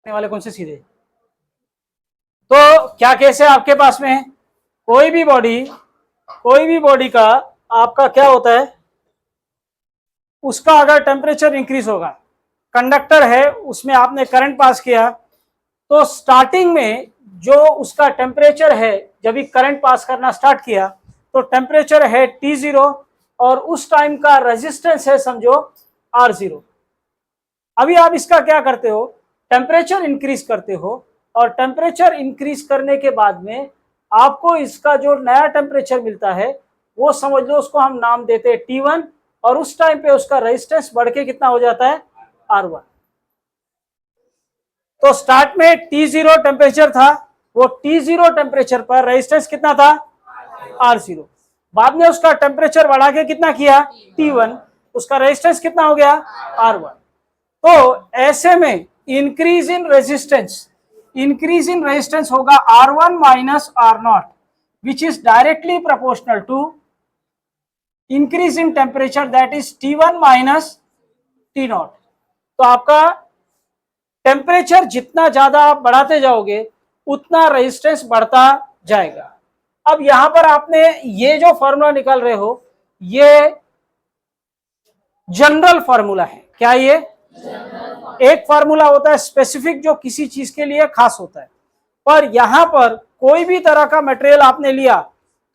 वाले कौन से सीधे। तो क्या केस है आपके पास में, कोई भी बॉडी का आपका क्या होता है, उसका अगर टेम्परेचर इंक्रीज होगा, कंडक्टर है उसमें आपने करंट पास किया, तो स्टार्टिंग में जो उसका टेम्परेचर है, जब भी करंट पास करना स्टार्ट किया तो टेम्परेचर है T0 और उस टाइम का रेजिस्टेंस है समझो R0। अभी आप इसका क्या करते हो, टेम्परेचर इंक्रीज करते हो और टेम्परेचर इंक्रीज करने के बाद में आपको इसका जो नया टेम्परेचर मिलता है वो समझ लो उसको हम नाम देते हैं T1 और उस टाइम पे उसका रेजिस्टेंस बढ़ के कितना हो जाता है R1। तो स्टार्ट में T0 टेम्परेचर था, वो T0 टेम्परेचर पर रेजिस्टेंस कितना था R0। बाद में उसका टेम्परेचर बढ़ा के कितना किया T1, उसका रेजिस्टेंस कितना हो गया R1। तो ऐसे में इंक्रीज इन रेजिस्टेंस होगा R1 minus R0 which is directly proportional to increase in temperature that is T1 minus T0। तो आपका टेम्परेचर जितना ज्यादा आप बढ़ाते जाओगे उतना रेजिस्टेंस बढ़ता जाएगा। अब यहां पर आपने ये जो फॉर्मूला निकाल रहे हो ये जनरल फॉर्मूला है। क्या ये एक फार्मूला होता है स्पेसिफिक जो किसी चीज के लिए खास होता है, पर यहां पर कोई भी तरह का मटेरियल आपने लिया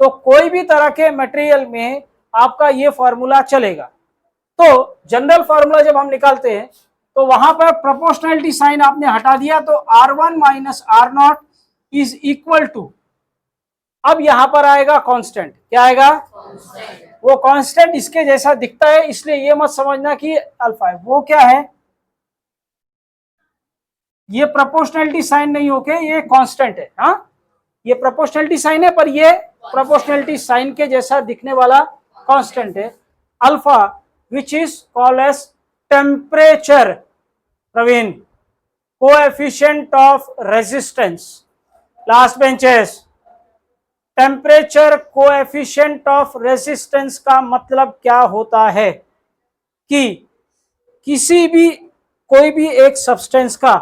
तो कोई भी तरह के मटेरियल में आपका ये फॉर्मूला चलेगा। तो जनरल फार्मूला जब हम निकालते हैं तो वहां पर प्रोपोर्शनलिटी साइन आपने हटा दिया तो R1 minus R0 is equal to, अब यहां पर आएगा कांस्टेंट। क्या आएगा वो कांस्टेंट इसके जैसा दिखता है, इसलिए ये मत समझना कि अल्फा है। वो क्या है, ये प्रोपोर्शनलिटी साइन नहीं होके ये कांस्टेंट है। हाँ ये प्रोपोर्शनलिटी साइन है पर ये प्रोपोर्शनलिटी साइन के जैसा दिखने वाला कांस्टेंट है alpha which is called as temperature प्रवीण coefficient of resistance. Last benches, temperature coefficient of resistance का मतलब क्या होता है कि किसी भी कोई भी एक सब्सटेंस का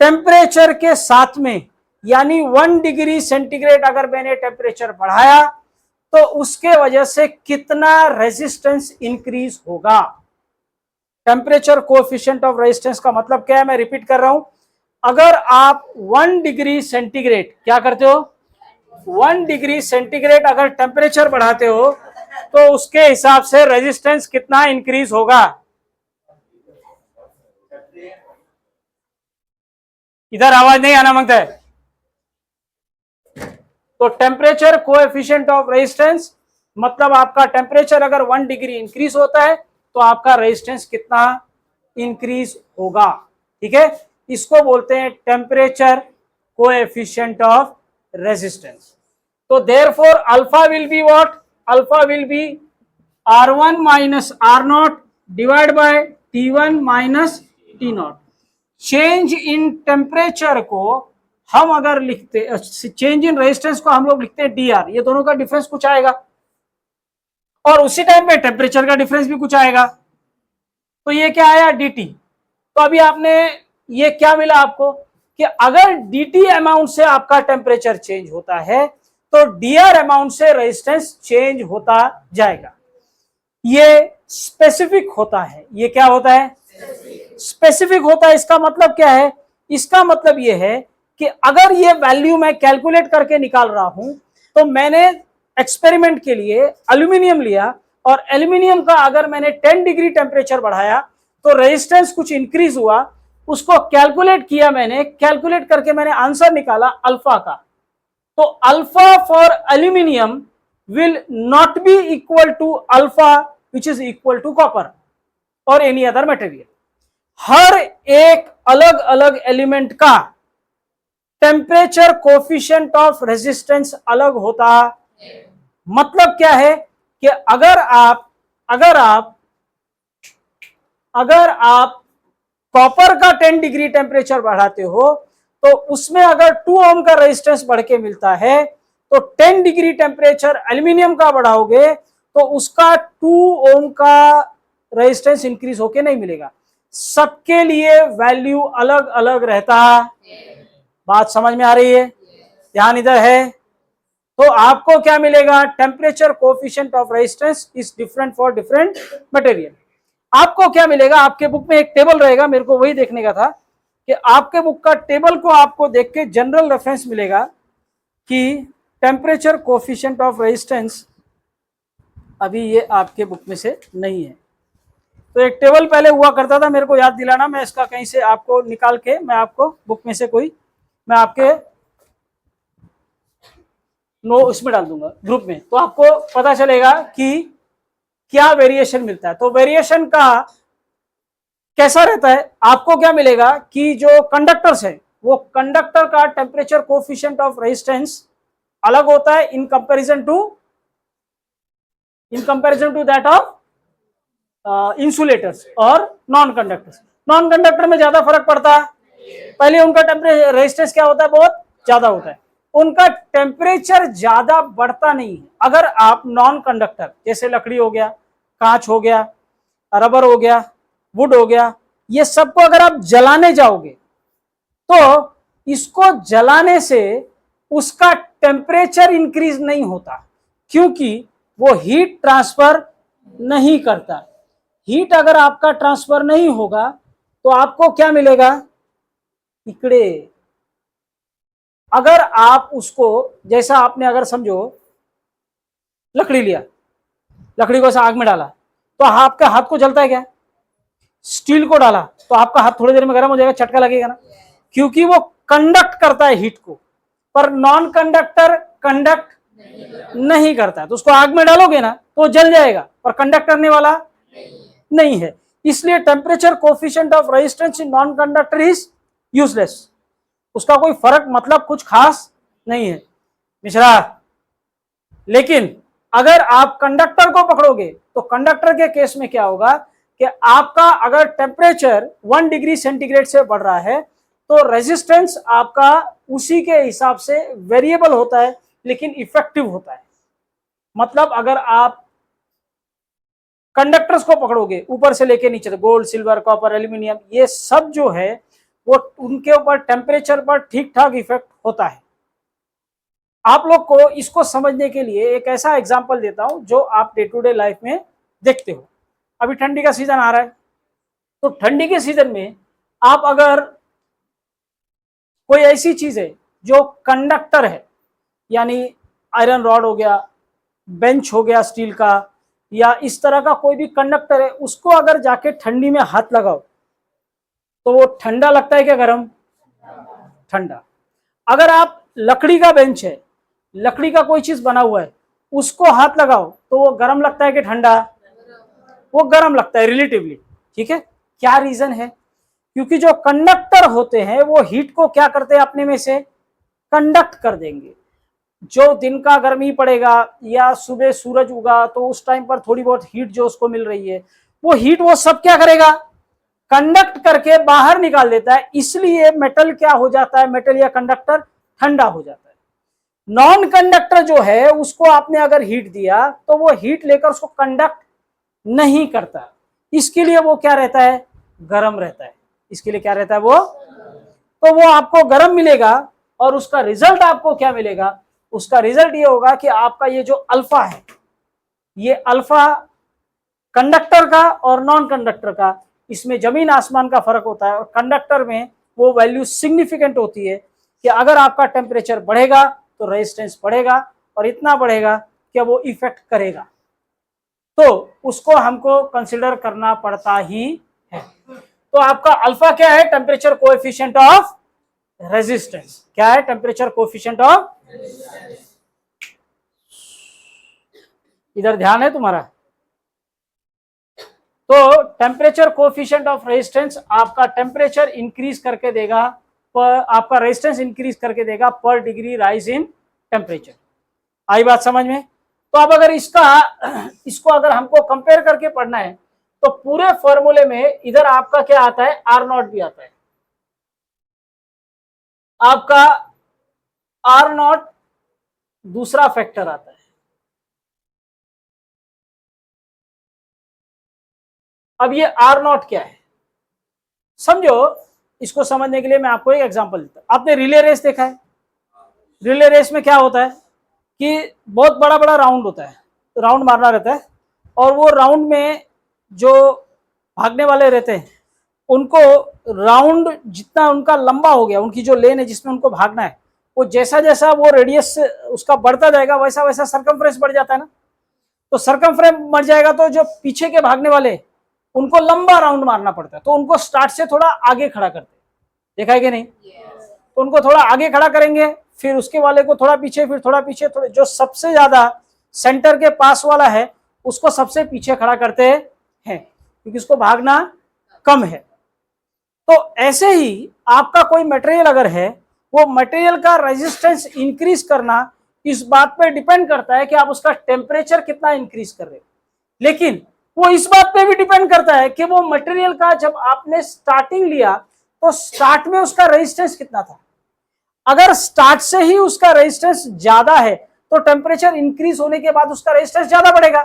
टेम्परेचर के साथ में यानी 1 डिग्री सेंटीग्रेड अगर मैंने टेम्परेचर बढ़ाया तो उसके वजह से कितना रेजिस्टेंस इंक्रीज होगा। टेम्परेचर कोएफिशिएंट ऑफ रेजिस्टेंस का मतलब क्या है, मैं रिपीट कर रहा हूं, अगर आप 1 डिग्री सेंटीग्रेड क्या करते हो, 1 डिग्री सेंटीग्रेड अगर टेम्परेचर बढ़ाते हो तो उसके हिसाब से रेजिस्टेंस कितना इंक्रीज होगा। इधर आवाज नहीं आना मांगता है। तो टेम्परेचर कोएफिशिएंट ऑफ रेजिस्टेंस मतलब आपका टेम्परेचर अगर 1 डिग्री इंक्रीज होता है तो आपका रेजिस्टेंस कितना इंक्रीज होगा। ठीक है, इसको बोलते हैं टेम्परेचर कोएफिशिएंट ऑफ रेजिस्टेंस। तो therefore alpha will be what, alpha will be R1 minus R0 divide by T1 minus T0। Change in temperature को हम अगर लिखते, चेंज इन रेजिस्टेंस को हम लोग लिखते हैं DR, ये दोनों का डिफरेंस कुछ आएगा और उसी टाइम पे टेम्परेचर का डिफरेंस भी कुछ आएगा। तो ये क्या आया DT। तो अभी आपने ये क्या मिला आपको कि अगर DT अमाउंट से आपका टेम्परेचर चेंज होता है तो DR अमाउंट से रेजिस्टेंस चेंज होता जाएगा। ये स्पेसिफिक होता है। ये क्या होता है, स्पेसिफिक होता है। इसका मतलब क्या है, इसका मतलब ये है कि अगर ये वैल्यू मैं कैलकुलेट करके निकाल रहा हूं तो मैंने एक्सपेरिमेंट के लिए एल्यूमिनियम लिया और एल्यूमिनियम का अगर मैंने 10 डिग्री टेम्परेचर बढ़ाया तो रेजिस्टेंस कुछ इंक्रीज हुआ, उसको कैलकुलेट किया मैंने, कैलकुलेट करके मैंने आंसर निकाला अल्फा का। तो alpha for aluminium will not be equal to alpha which is equal to copper और एनी अदर मटेरियल। हर एक अलग अलग एलिमेंट का टेम्परेचर कोएफिशिएंट ऑफ रेजिस्टेंस अलग होता। मतलब क्या है कि अगर आप कॉपर का 10 डिग्री टेम्परेचर बढ़ाते हो तो उसमें अगर 2 ओम का रेजिस्टेंस बढ़ के मिलता है तो 10 डिग्री टेम्परेचर एल्यूमिनियम का बढ़ाओगे तो उसका 2 ओम का रेजिस्टेंस इंक्रीज होके नहीं मिलेगा। सबके लिए वैल्यू अलग अलग रहता है। बात समझ में आ रही है? ध्यान इधर है। तो आपको क्या मिलेगा? Temperature coefficient of resistance is different for different material. आपको क्या मिलेगा? आपके बुक में एक टेबल रहेगा, मेरे को वही देखने का था कि आपके बुक का टेबल को आपको देख के जनरल रेफरेंस मिलेगा कि टेम्परेचर कोएफिशिएंट ऑफ रेजिस्टेंस अभी ये आपके बुक में से नहीं है। तो एक टेबल पहले हुआ करता था, मेरे को याद दिलाना, मैं इसका कहीं से आपको निकाल के मैं आपको बुक में से कोई मैं आपके नो इसमें डाल दूंगा ग्रुप में, तो आपको पता चलेगा कि क्या वेरिएशन मिलता है। तो वेरिएशन का कैसा रहता है? आपको क्या मिलेगा कि जो कंडक्टर्स है वो कंडक्टर का टेम्परेचर कोएफिशिएंट ऑफ रेजिस्टेंस अलग होता है in comparison to that of insulators और नॉन कंडक्टर्स। नॉन कंडक्टर में ज्यादा फर्क पड़ता है, पहले उनका टेम्परेचर रेजिस्टेंस क्या होता है? बहुत ज्यादा होता है, उनका टेम्परेचर ज्यादा बढ़ता नहीं है। अगर आप नॉन कंडक्टर जैसे लकड़ी हो गया, कांच हो गया, रबर हो गया, वुड हो गया, ये सबको अगर आप जलाने जाओगे तो इसको जलाने से उसका टेम्परेचर इंक्रीज नहीं होता, क्योंकि वो हीट ट्रांसफर नहीं करता। हीट अगर आपका ट्रांसफर नहीं होगा तो आपको क्या मिलेगा? इकड़े अगर आप उसको जैसा आपने अगर समझो लकड़ी लिया, लकड़ी को ऐसा आग में डाला तो आपके हाथ को जलता है क्या? स्टील को डाला तो आपका हाथ थोड़ी देर में गर्म हो जाएगा, चटका लगेगा ना, क्योंकि वो कंडक्ट करता है हीट को। पर नॉन कंडक्टर कंडक्ट नहीं करता है, तो उसको आग में डालोगे ना तो जल जाएगा, पर कंडक्ट करने वाला नहीं है। इसलिए temperature coefficient of resistance in non conductor is useless, उसका कोई फर्क मतलब कुछ खास नहीं है मिश्रा। लेकिन अगर आप कंडक्टर को पकड़ोगे तो कंडक्टर के केस में क्या होगा कि आपका अगर टेम्परेचर 1 डिग्री सेंटीग्रेड से बढ़ रहा है तो रेजिस्टेंस आपका उसी के हिसाब से वेरिएबल होता है लेकिन इफेक्टिव होता है। मतलब अगर आप कंडक्टर्स को पकड़ोगे ऊपर से लेके नीचे तक, गोल्ड, सिल्वर, कॉपर, एल्यूमिनियम, ये सब जो है वो उनके ऊपर टेम्परेचर पर ठीक ठाक इफेक्ट होता है। आप लोग को इसको समझने के लिए एक ऐसा एग्जांपल देता हूं जो आप डे टू डे लाइफ में देखते हो। अभी ठंडी का सीजन आ रहा है, तो ठंडी के सीजन में आप अगर कोई ऐसी चीज है जो कंडक्टर है, यानी आयरन रॉड हो गया, बेंच हो गया स्टील का, या इस तरह का कोई भी कंडक्टर है, उसको अगर जाके ठंडी में हाथ लगाओ तो वो ठंडा लगता है क्या गर्म? ठंडा। अगर आप लकड़ी का बेंच है, लकड़ी का कोई चीज बना हुआ है, उसको हाथ लगाओ तो वो गर्म लगता है कि ठंडा? वो गर्म लगता है रिलेटिवली। ठीक है, क्या रीजन है? क्योंकि जो कंडक्टर होते हैं वो हीट को क्या करते हैं? अपने में से कंडक्ट कर देंगे। जो दिन का गर्मी पड़ेगा या सुबह सूरज उगा तो उस टाइम पर थोड़ी बहुत हीट जो उसको मिल रही है, वो हीट वो सब क्या करेगा? कंडक्ट करके बाहर निकाल देता है। इसलिए मेटल क्या हो जाता है? मेटल या कंडक्टर ठंडा हो जाता है। नॉन कंडक्टर जो है उसको आपने अगर हीट दिया तो वो हीट लेकर उसको कंडक्ट नहीं करता, इसके लिए वो क्या रहता है? गर्म रहता है। इसके लिए क्या रहता है? वो तो वो आपको गर्म मिलेगा और उसका रिजल्ट आपको क्या मिलेगा? उसका रिजल्ट ये होगा कि आपका ये जो अल्फा है, ये अल्फा कंडक्टर का और नॉन कंडक्टर का, इसमें जमीन आसमान का फर्क होता है। और कंडक्टर में वो वैल्यू सिग्निफिकेंट होती है कि अगर आपका टेम्परेचर बढ़ेगा तो रेजिस्टेंस बढ़ेगा, और इतना बढ़ेगा कि वो इफेक्ट करेगा, तो उसको हमको कंसिडर करना पड़ता ही है। तो आपका अल्फा क्या है? Temperature coefficient of resistance. क्या है? Temperature coefficient of. इधर ध्यान है तुम्हारा? तो टेम्परेचर कोएफिशिएंट ऑफ रेजिस्टेंस आपका टेम्परेचर इंक्रीज करके देगा, पर आपका रेजिस्टेंस इंक्रीज करके देगा पर डिग्री राइज इन टेम्परेचर। आई बात समझ में? तो अब अगर इसको अगर हमको कंपेयर करके पढ़ना है तो पूरे फॉर्मूले में इधर आपका क्या आता है? आर नॉट भी आता है। आपका आर नॉट दूसरा फैक्टर आता है। अब ये आर नॉट क्या है? समझो, इसको समझने के लिए मैं आपको एक एग्जांपल देता हूं। आपने रिले रेस देखा है? रिले रेस में क्या होता है कि बहुत बड़ा बड़ा राउंड होता है, राउंड मारना रहता है, और वो राउंड में जो भागने वाले रहते हैं उनको राउंड जितना उनका लंबा हो गया, उनकी जो लेन है जिसमें उनको भागना है, वो जैसा जैसा वो रेडियस उसका बढ़ता जाएगा वैसा वैसा सर्कमफ्रेंस बढ़ जाता है ना। तो सर्कमफ्रेंस बढ़ जाएगा तो जो पीछे के भागने वाले उनको लंबा राउंड मारना पड़ता है, तो उनको स्टार्ट से थोड़ा आगे खड़ा करते हैं, देखा है कि नहीं? तो उनको थोड़ा आगे खड़ा करेंगे, फिर उसके वाले को थोड़ा पीछे, फिर थोड़ा पीछे, थोड़े जो सबसे ज्यादा सेंटर के पास वाला है उसको सबसे पीछे खड़ा करते हैं, क्योंकि उसको भागना कम है। तो ऐसे ही आपका कोई मटेरियल अगर है, वो मटेरियल का रेजिस्टेंस इंक्रीज करना इस बात पे डिपेंड करता है कि आप उसका टेम्परेचर कितना इंक्रीज कर रहे हैं, लेकिन वो इस बात पे भी डिपेंड करता है कि वो मटेरियल का जब आपने स्टार्टिंग लिया तो स्टार्ट में उसका रेजिस्टेंस कितना था। अगर स्टार्ट से ही उसका रेजिस्टेंस ज्यादा है तो टेम्परेचर इंक्रीज होने के बाद उसका रेजिस्टेंस ज्यादा बढ़ेगा,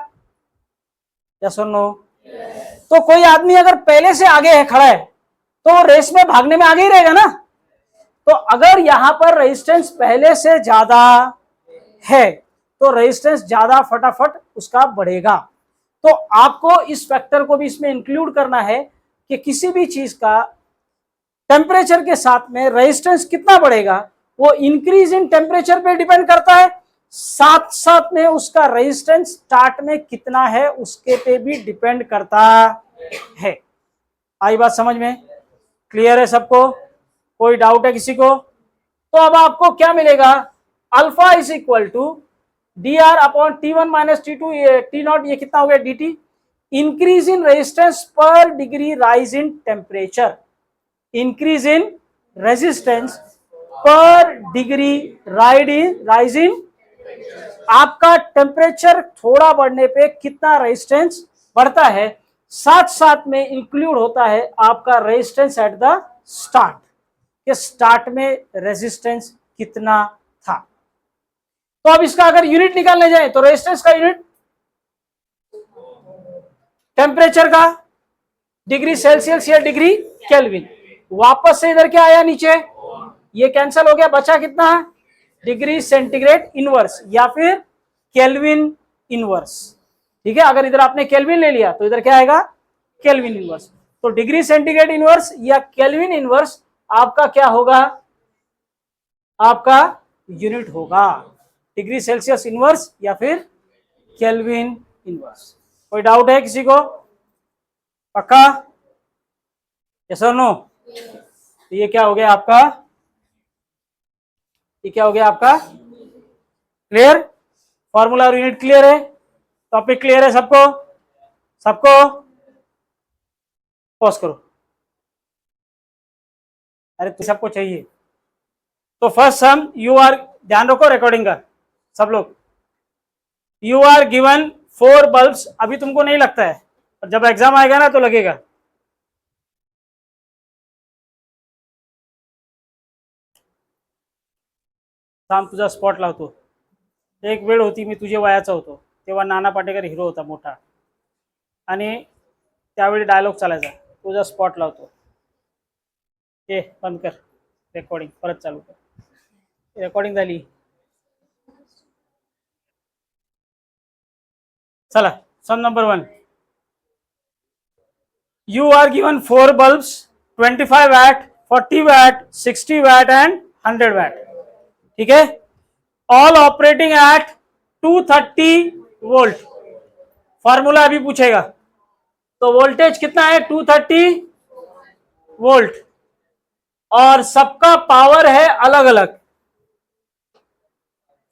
या सुनो? तो कोई आदमी अगर पहले से आगे है, खड़ा है, तो रेस में भागने में आगे ही रहेगा ना। तो अगर यहां पर रेजिस्टेंस पहले से ज्यादा है तो रेजिस्टेंस ज्यादा फटाफट उसका बढ़ेगा। तो आपको इस फैक्टर को भी इसमें इंक्लूड करना है कि किसी भी चीज का टेम्परेचर के साथ में रेजिस्टेंस कितना बढ़ेगा वो इंक्रीज इन टेम्परेचर पे डिपेंड करता है, साथ साथ में उसका रेजिस्टेंस स्टार्ट में कितना है उसके पे भी डिपेंड करता है। आई बात समझ में? क्लियर है सबको? कोई डाउट है किसी को? तो अब आपको क्या मिलेगा? Alpha is equal to d r upon t one minus t two t naught, ये कितना हो गया? D t. Increase in resistance per degree rise in temperature, increase in resistance per degree rise in, आपका temperature थोड़ा बढ़ने पे कितना resistance बढ़ता है, साथ साथ में इंक्लूड होता है आपका रेजिस्टेंस एट द स्टार्ट, कि स्टार्ट में रेजिस्टेंस कितना था। तो अब इसका अगर यूनिट निकालने जाए तो रेजिस्टेंस का यूनिट टेम्परेचर का डिग्री सेल्सियस या डिग्री केल्विन, वापस से इधर क्या आया नीचे, ये कैंसिल हो गया, बचा कितना है? डिग्री सेंटीग्रेड इनवर्स या फिर केल्विन इनवर्स। ठीक है, अगर इधर आपने केल्विन ले लिया तो इधर क्या आएगा? Kelvin inverse. तो डिग्री सेंटीग्रेड इनवर्स या केल्विन इनवर्स आपका क्या होगा? आपका यूनिट होगा डिग्री सेल्सियस इनवर्स या फिर केल्विन इनवर्स। कोई डाउट है किसी को? पक्का? यस और नो? तो ये क्या हो गया आपका? ये क्या हो गया आपका? क्लियर? फॉर्मूला और यूनिट क्लियर है? टॉपिक क्लियर है सबको? सबको पॉज करो। अरे तो सबको चाहिए। तो फर्स्ट हम यू आर, ध्यान रखो रिकॉर्डिंग का सब लोग। यू आर गिवन 4 बल्ब्स, अभी तुमको नहीं लगता है, जब एग्जाम आएगा ना तो लगेगा। थांब तुझा स्पॉट लावतो। एक वेळ होती मी तुझे वयाचा होतो तेव्हा नाना पाटेकर हिरो होता मोठा, आणि त्यावेळी डायलॉग चालायचा, तुझा स्पॉट लावतो। ए बंद कर रेकॉर्डिंग, परत चालू कर। रेकॉर्डिंग झाली। चला, sum number 1, you are given 4 bulbs 25 watt, 40 watt, 60 watt and 100 watt. ठीक है, all operating at 230 volt. Formula अभी पूछेगा, तो वोल्टेज कितना है? 230 वोल्ट, और सबका पावर है अलग अलग,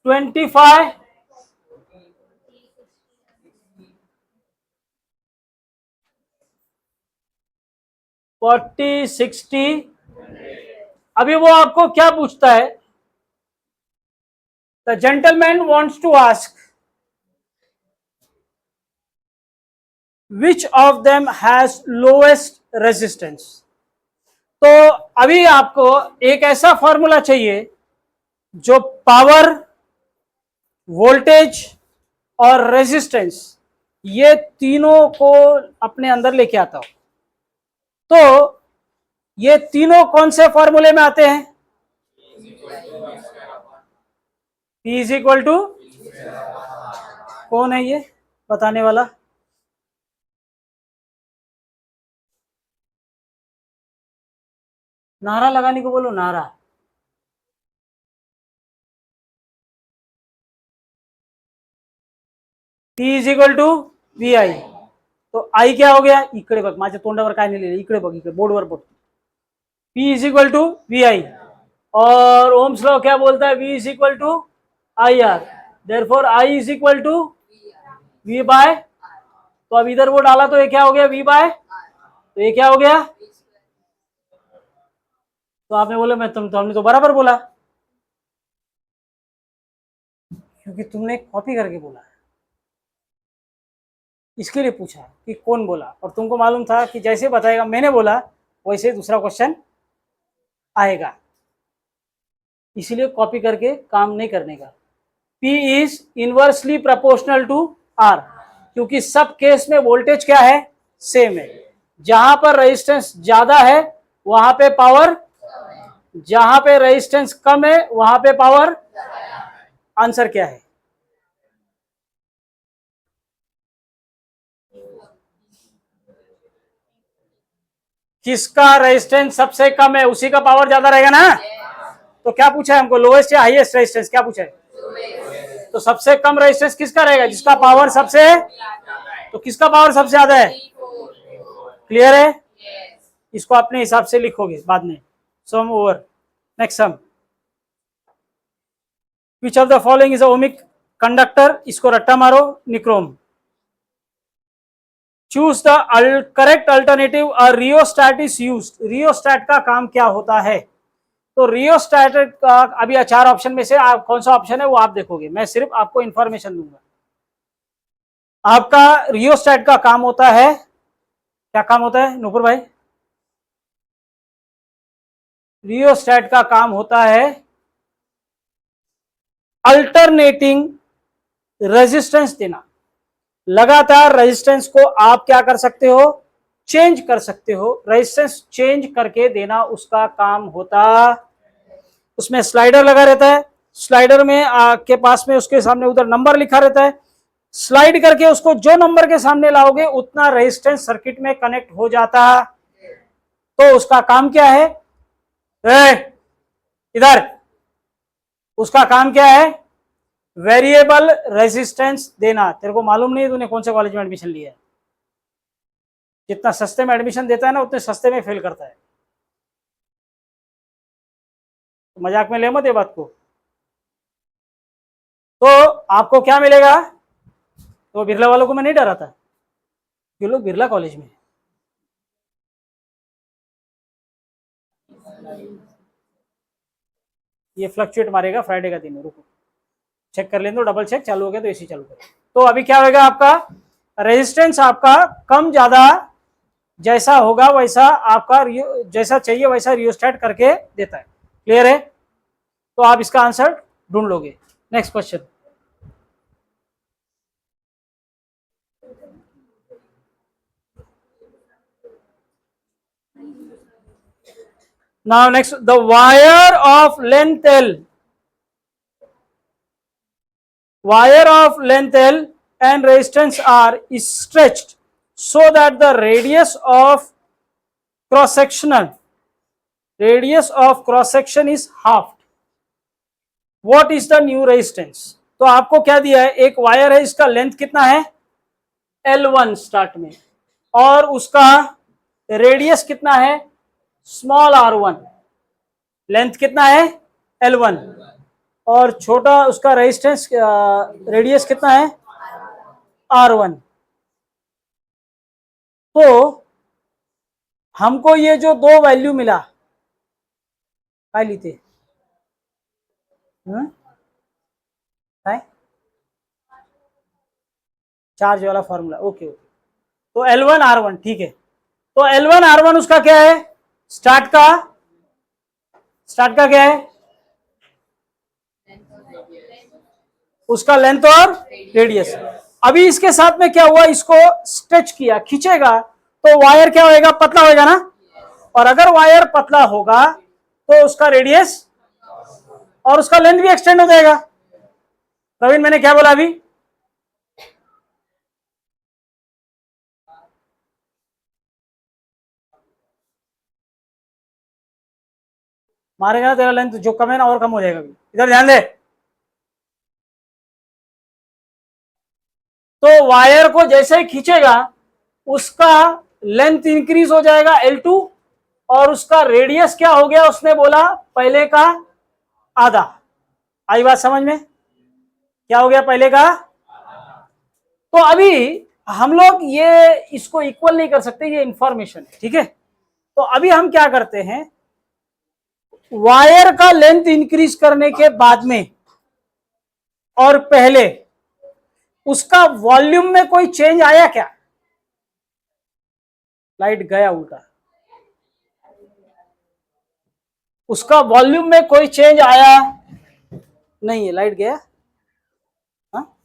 25, 40, 60। अभी वो आपको क्या पूछता है? The gentleman wants to ask which of them has lowest resistance. तो अभी आपको एक ऐसा फॉर्मूला चाहिए जो पावर, वोल्टेज और रेजिस्टेंस ये तीनों को अपने अंदर लेके आता हो। तो ये तीनों कौन से फॉर्मूले में आते हैं? P इज इक्वल टू, कौन है ये बताने वाला? नारा लगाने को बोलो, नारा। P is equal to v I. तो आई क्या हो गया? इकडे बघ, माझ्या तोंडावर काय नाही लिहिलं, इकडे बघ, इकडे बोर्डवर बघ। P is equal to v I, और ओम्स लॉ क्या बोलता है? V is equal to I R, therefore I is equal to V by, तो अब इधर वो डाला तो ये क्या हो गया? V बाय, तो ये क्या हो गया? तो आपने बोला मैं तो हमने तो बराबर बोला, क्योंकि तुमने कॉपी करके बोला, इसके लिए पूछा कि कौन बोला, और तुमको मालूम था कि जैसे बताएगा मैंने बोला वैसे दूसरा क्वेश्चन आएगा, इसीलिए कॉपी करके काम नहीं करने का। P is inversely proportional to R, क्योंकि सब केस में वोल्टेज क्या है? सेम है। जहां पर रेजिस्टेंस ज्यादा है वहां पे पावर, जहां पे रेजिस्टेंस कम है वहां पे पावर। आंसर क्या है? किसका रेजिस्टेंस सबसे कम है उसी का पावर ज्यादा रहेगा ना। तो क्या पूछा है हमको? लोएस्ट या हाईएस्ट रेजिस्टेंस, क्या पूछा है? तो सबसे कम रेजिस्टेंस किसका रहेगा? जिसका पावर सबसे, तो किसका पावर सबसे ज्यादा है? क्लियर है? इसको अपने हिसाब से लिखोगे बाद में। Sum over. Next sum, which of the following is a ohmic conductor? इसको रट्टा मारो, nichrome. Choose the correct alternative, rheostat is used. Rheostat का काम क्या होता है? तो रियोस्टैट का अभी 4 ऑप्शन में से आप कौन सा ऑप्शन है वो आप देखोगे, मैं सिर्फ आपको इंफॉर्मेशन दूंगा। आपका रियोस्टैट का काम होता है, क्या काम होता है नूपुर भाई? रियोस्टैट का काम होता है अल्टरनेटिंग रेजिस्टेंस देना। लगातार रेजिस्टेंस को आप क्या कर सकते हो? चेंज कर सकते हो। रेजिस्टेंस चेंज करके देना उसका काम होता। उसमें स्लाइडर लगा रहता है, स्लाइडर में के पास में उसके सामने उधर नंबर लिखा रहता है, स्लाइड करके उसको जो नंबर के सामने लाओगे उतना रेजिस्टेंस सर्किट में कनेक्ट हो जाता। तो उसका काम क्या है? इधर उसका काम क्या है? वेरिएबल रेजिस्टेंस देना। तेरे को मालूम नहीं है तूने कौन से कॉलेज में एडमिशन लिया है? जितना सस्ते में एडमिशन देता है ना उतने सस्ते में फेल करता है। तो मजाक में ले मत ये बात को। तो आपको क्या मिलेगा? तो बिरला वालों को मैं नहीं डराता, ये लोग बिरला कॉलेज में। ये फ्लक्चुएट मारेगा फ्राइडे का दिन, रुको चेक कर लें, तो डबल चेक, चालू हो गया तो एसी चालू करें। तो अभी क्या होगा? आपका रेजिस्टेंस आपका कम ज्यादा जैसा होगा वैसा आपका जैसा चाहिए वैसा रियोस्टैट करके देता है। क्लियर है? तो आप इसका आंसर ढूंढ लोगे। Next question, now next, the wire of length L, wire of length L and resistance R is stretched so that the radius of cross section is halved. What is the new resistance? तो आपको क्या दिया है? एक wire है, इसका length कितना है? L1 स्टार्ट में, और उसका रेडियस कितना है? Small r1। लेंथ कितना है? L1, और छोटा उसका रेजिस्टेंस रेडियस कितना है? R1। तो हमको ये जो दो वैल्यू मिला, काय लिहिते? काय? चार्ज वाला फॉर्मूला, ओके ओके। तो L1 R1, ठीक है। तो L1 R1 उसका क्या है? स्टार्ट का क्या है? उसका लेंथ और रेडियस। अभी इसके साथ में क्या हुआ? इसको स्ट्रेच किया, खींचेगा तो वायर क्या होएगा? पतला होएगा ना। और अगर वायर पतला होगा तो उसका रेडियस और उसका लेंथ भी एक्सटेंड हो जाएगा। प्रवीण मैंने क्या बोला अभी? मारेगा ना तेरा लेंथ जो कम है ना और कम हो जाएगा। इधर ध्यान दे। तो वायर को जैसे ही खींचेगा उसका लेंथ इंक्रीज हो जाएगा L2 और उसका रेडियस क्या हो गया उसने बोला पहले का आधा। आई बात समझ में? क्या हो गया पहले का? तो अभी हम लोग ये इसको इक्वल नहीं कर सकते, ये इंफॉर्मेशन है, ठीक है। तो अभी हम क्या करते हैं, वायर का लेंथ इंक्रीज करने के बाद में और पहले उसका वॉल्यूम में कोई चेंज आया क्या? लाइट गया उल्टा। उसका वॉल्यूम में कोई चेंज आया नहीं है, लाइट गया। हाँ,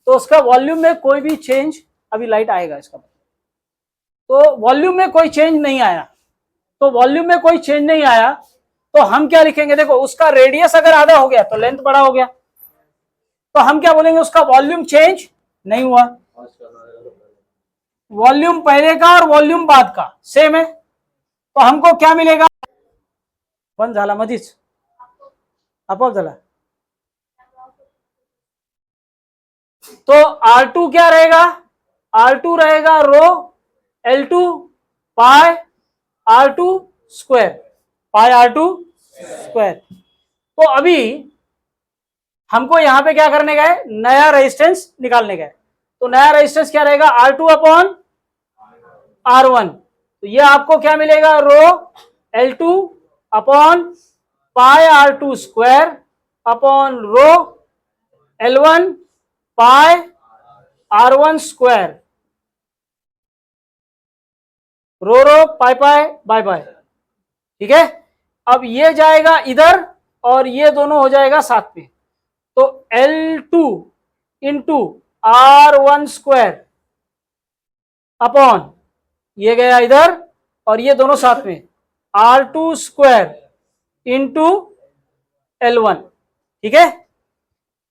तो उसका वॉल्यूम में कोई भी चेंज, अभी लाइट आएगा इसका। तो वॉल्यूम में कोई चेंज नहीं आया, तो वॉल्यूम में कोई चेंज नहीं आया तो हम क्या लिखेंगे? देखो उसका रेडियस अगर आधा हो गया तो लेंथ बड़ा हो गया, तो हम क्या बोलेंगे? उसका वॉल्यूम चेंज नहीं हुआ। वॉल्यूम पहले का और वॉल्यूम बाद का सेम है, तो हमको क्या मिलेगा? बंद झाला मधीच, आपोआप झाला। तो R2 क्या रहेगा? R2 रहेगा रो L2 पाई R2 स्क्वायर, पाई R2 स्क्वायर। तो अभी हमको यहां पे क्या करने गए? नया रेजिस्टेंस निकालने गए। तो नया रेजिस्टेंस क्या रहेगा? R2 upon R1। तो ये आपको क्या मिलेगा? Rho L2 upon pi R2 square upon rho L1 pi R1 square, rho rho pi pi by by, ठीक है। अब ये जाएगा इधर और ये दोनों हो जाएगा साथ में, तो L2 into R1 square upon ये गया इधर और ये दोनों साथ में R2 स्क्वायर इंटू L1, ठीक है।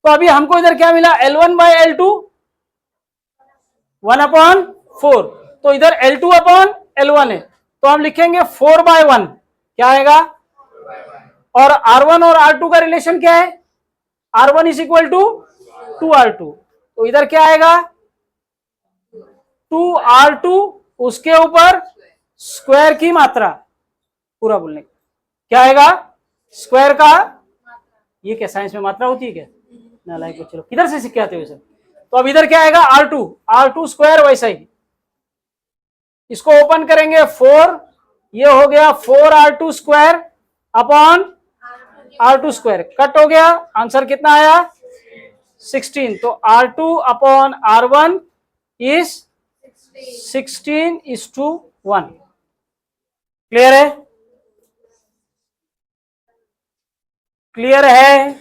तो अभी हमको इधर क्या मिला? L1 बाय L2 1/4, तो इधर L2 अपॉन L1 है, तो हम लिखेंगे 4/1, क्या आएगा? और R1 और R2 का रिलेशन क्या है? R1 is equal to 2R2, तो इधर क्या आएगा? 2R2 उसके ऊपर स्क्वायर की मात्रा, पूरा बोलने का क्या आएगा? स्क्वायर का, ये क्या साइंस में मात्रा होती है क्या? नालायक बच्चे लोग, किधर से सीख के आते हो सर? तो अब इधर क्या आएगा? R2 स्क्वायर, वैसा ही इसको ओपन करेंगे 4, ये हो गया 4R2 square upon R2 square, cut हो गया, आंसर कितना आया? 16। तो R2 upon R1 is 16:1। Clear है? क्लियर है?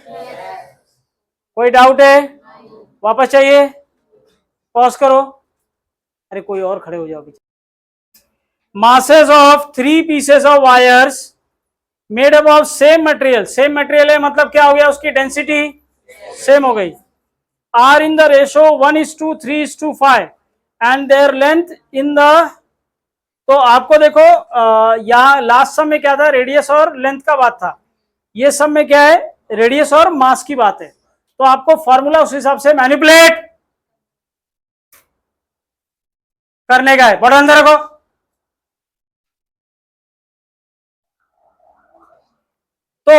कोई डाउट है? वापस चाहिए? पॉज करो। अरे कोई और खड़े हो जाओ पीछे। masses of 3 pieces of wires made up of same material, same material है मतलब क्या हो गया? उसकी डेंसिटी सेम हो गई। Are in the ratio 1:3:5 and their length in the, तो आपको देखो यहाँ लास्ट सम में क्या था? रेडियस और लेंथ का बात था, ये सब में क्या है? रेडियस और मास की बात है। तो आपको फॉर्मूला उस हिसाब से मैनिपुलेट करने का है। बड़ा अंदर रखो। तो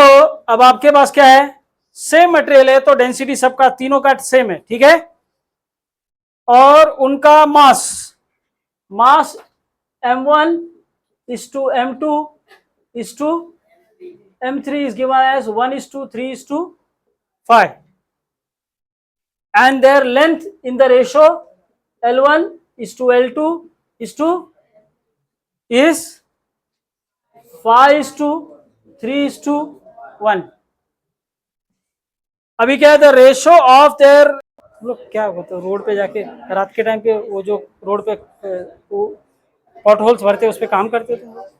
अब आपके पास क्या है? सेम मटेरियल है तो डेंसिटी सबका तीनों का सेम है, ठीक है। और उनका मास M1 is to M2 is to M3 is given as 1:3:5 and their length in the ratio L1 is to L2 is to is 5:3:1। अभी क्या है? द रेशो ऑफ देयर, लोग क्या होता है रोड पे जाके रात के टाइम पे, वो जो रोड पे वो पॉट होल्स भरते हो, उस पर काम करते हो तुम लोग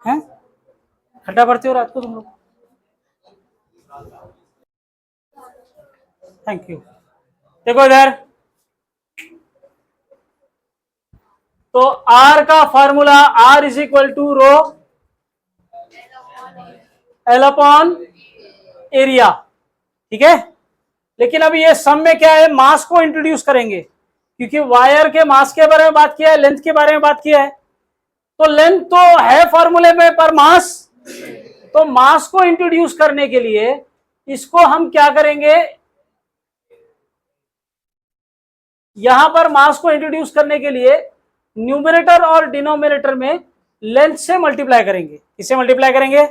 हैं, खड्डा भरते हो रात को तुम लोग। Thank you. देखो इधर, तो आर का formula R is equal to rho L upon area, ठीक है। लेकिन अभी ये सम में क्या है, मास को इंट्रोड्यूस करेंगे, क्योंकि वायर के मास के बारे में बात किया है, लेंथ के बारे में बात किया है। तो लेंथ तो है फॉर्मूले में, पर मास, तो मास को इंट्रोड्यूस करने के लिए इसको हम क्या करेंगे, यहां पर मास को इंट्रोड्यूस करने के लिए न्यूमरेटर और डिनोमिनेटर में लेंथ से मल्टीप्लाई करेंगे। किससे मल्टीप्लाई करेंगे?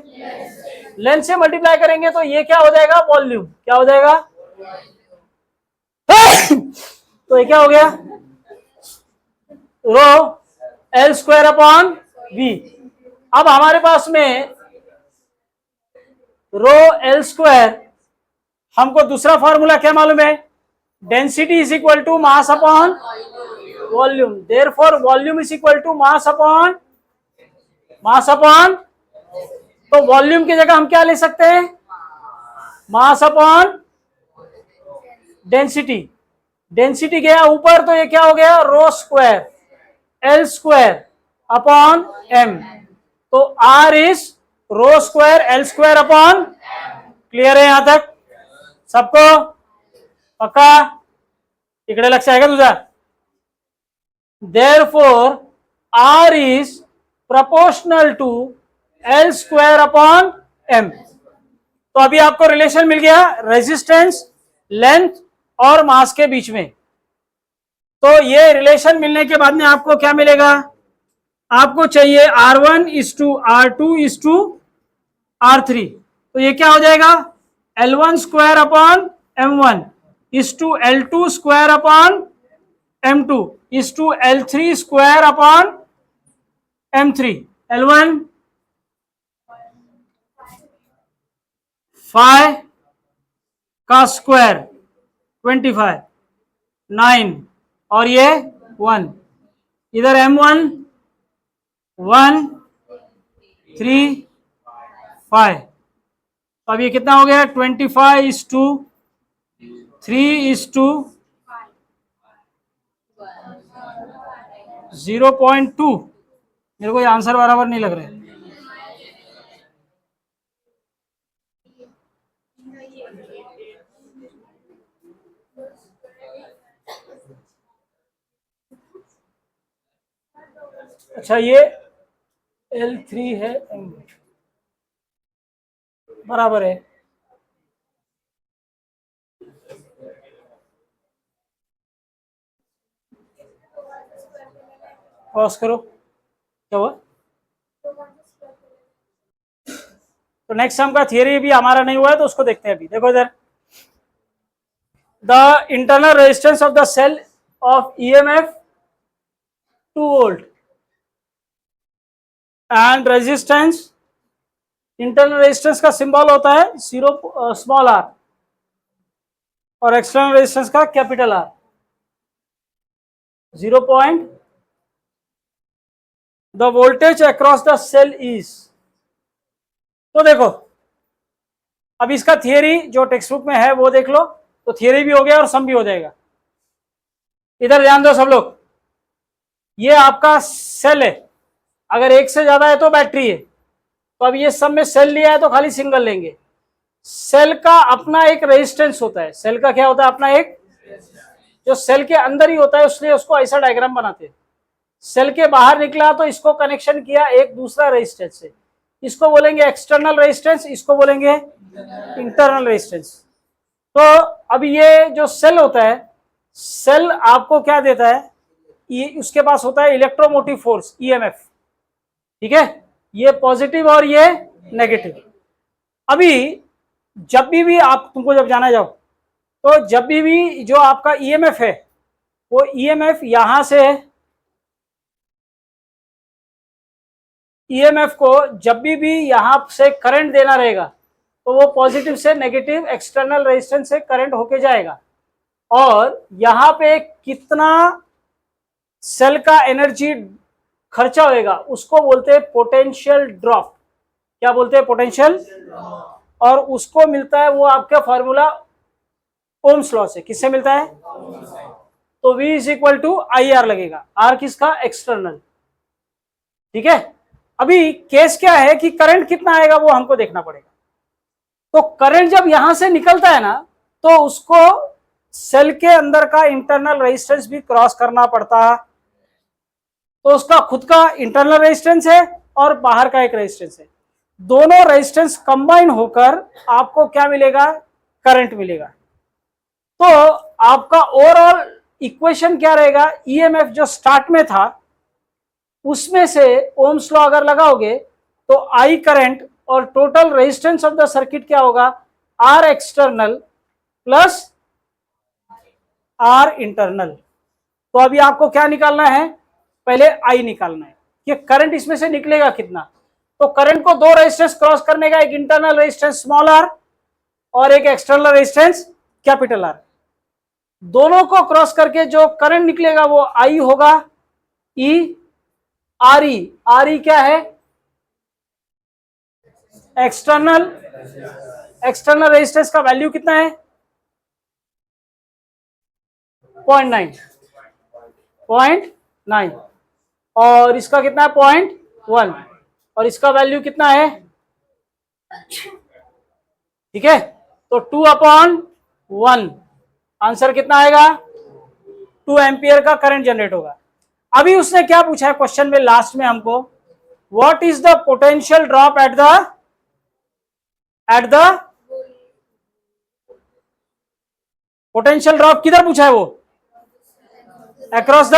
लेंथ से मल्टीप्लाई करेंगे, तो ये क्या हो जाएगा, वॉल्यूम। क्या हो जाएगा? तो ये क्या हो गया, rho L square upon V. अब हमारे पास में रो एल स्क्वायर, हमको दूसरा फॉर्मूला क्या मालूम है, density is equal to mass upon volume. Therefore volume is equal to mass upon तो वॉल्यूम की जगह हम क्या ले सकते हैं, मास अपॉन डेंसिटी। डेंसिटी गया ऊपर, तो ये क्या हो गया, rho square l square upon m. तो R is rho square l square upon. Clear है यहां तक सबको? पक्का? इकडे लक्ष आहे का तुझा? Therefore R is proportional to L square upon M। तो अभी आपको रिलेशन मिल गया रेजिस्टेंस, लेंथ और मास के बीच में। तो ये रिलेशन मिलने के बाद में आपको क्या मिलेगा, आपको चाहिए R1 is to R2 is to R3। तो ये क्या हो जाएगा, L1 square upon M1 is to L2 square upon M2 is to L3 square upon M3। L1 5 का स्क्वायर 25 9 और ये 1, इधर M1 1 3 5। तो अब ये कितना हो गया, 25 is to 3 is to 0.2। मेरे को ये आंसर बराबर नहीं लग रहा है। अच्छा, ये L3 है, M बराबर है। पॉज करो, क्या हुआ? तो नेक्स्ट सम का थियरी भी हमारा नहीं हुआ है, तो उसको देखते हैं अभी। देखो इधर, the internal resistance of the cell of EMF 2 volt and resistance, internal resistance का सिंबल होता है स्मॉल r और एक्सटर्नल रेजिस्टेंस का capital R। 0. The voltage across the cell is. तो देखो, अब इसका थियरी जो टेक्स्ट बुक में है वो देख लो, तो थियरी भी हो गया और सम भी हो जाएगा। इधर ध्यान दो सब लोग, ये आपका सेल है, अगर एक से ज्यादा है तो बैटरी है। तो अब ये सब में सेल लिया है तो खाली सिंगल लेंगे। सेल का अपना एक रेजिस्टेंस होता है, सेल का क्या होता है, अपना एक, जो सेल के अंदर ही होता है, इसलिए उसको ऐसा डायग्राम बनाते हैं। सेल के बाहर निकला तो इसको कनेक्शन किया एक दूसरा रेजिस्टेंस से, इसको बोलेंगे एक्सटर्नल रेजिस्टेंस, इसको बोलेंगे इंटरनल रेजिस्टेंस। तो अब ये जो सेल होता है, सेल आपको क्या देता है, ये उसके पास होता है इलेक्ट्रोमोटिव फोर्स EMF, ठीक है, ये पॉजिटिव और ये नेगेटिव। अभी जब भी आप, तुमको जब जाना जाओ, तो जब भी जो आपका EMF है, वो EMF यहां से, EMF को जब भी यहां से करंट देना रहेगा, तो वो पॉजिटिव से नेगेटिव एक्सटर्नल रेजिस्टेंस से करंट होके जाएगा। और यहां पे कितना सेल का एनर्जी खर्चा होएगा उसको बोलते हैं पोटेंशियल ड्रॉप। क्या बोलते हैं? पोटेंशियल। और उसको मिलता है वो आपका फॉर्मूला ओम्स लॉ से। किससे मिलता है? तो V is equal to I R लगेगा। आर किसका? एक्सटर्नल। ठीक है। अभी केस क्या है कि करंट कितना आएगा वो हमको देखना पड़ेगा। तो करंट जब यहां से निकलता है ना तो उसको सेल के अंदर का इंटरनल रेजिस्टेंस भी क्रॉस करना पड़ता है। तो उसका खुद का इंटरनल रेजिस्टेंस है और बाहर का एक रेजिस्टेंस है। दोनों रेजिस्टेंस कंबाइन होकर आपको क्या मिलेगा? करंट मिलेगा। तो आपका ओवरऑल इक्वेशन क्या रहेगा? ईएमएफ जो स्टार्ट में था उसमें से ओम्स लॉ अगर लगाओगे तो आई करंट और total resistance of the circuit क्या होगा? R external plus R internal. तो अभी आपको क्या निकालना है? पहले आई निकालना है कि करंट इसमें से निकलेगा कितना। तो करंट को दो रेजिस्टेंस क्रॉस करने का, एक इंटरनल रेजिस्टेंस स्मॉल आर और एक एक्सटर्नल रेजिस्टेंस कैपिटल आर। दोनों को क्रॉस करके जो करंट निकलेगा वो आई होगा। E R E, R E क्या है? एक्सटर्नल। एक्सटर्नल रेजिस्टेंस का वैल्यू कितना है? 0.9 और इसका कितना है? 0.1 और इसका वैल्यू कितना है? ठीक है। तो 2/1 आंसर कितना आएगा? 2 एम्पियर का करंट जनरेट होगा। अभी उसने क्या पूछा है क्वेश्चन में लास्ट में हमको? What is the potential drop at the potential drop किधर पूछा है वो? Across the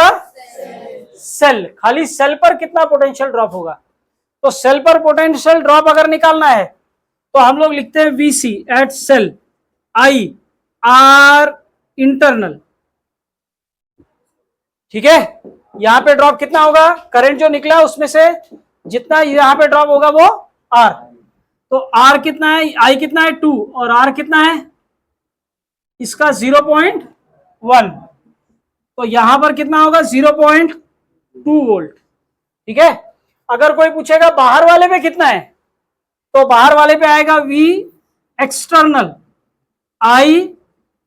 cell. खाली सेल पर कितना पोटेंशियल ड्रॉप होगा? तो सेल पर पोटेंशियल ड्रॉप अगर निकालना है तो हम लोग लिखते हैं VC at cell I R internal. ठीक है। यहां पे ड्रॉप कितना होगा? करंट जो निकला उसमें से जितना यहां पे ड्रॉप होगा वो आर। तो आर कितना है? आई कितना है? 2 और आर कितना है? इसका 0.1। तो यहां पर कितना होगा? 0.2 वोल्ट। ठीक है। अगर कोई पूछेगा बाहर वाले पे कितना है तो बाहर वाले पे आएगा V external I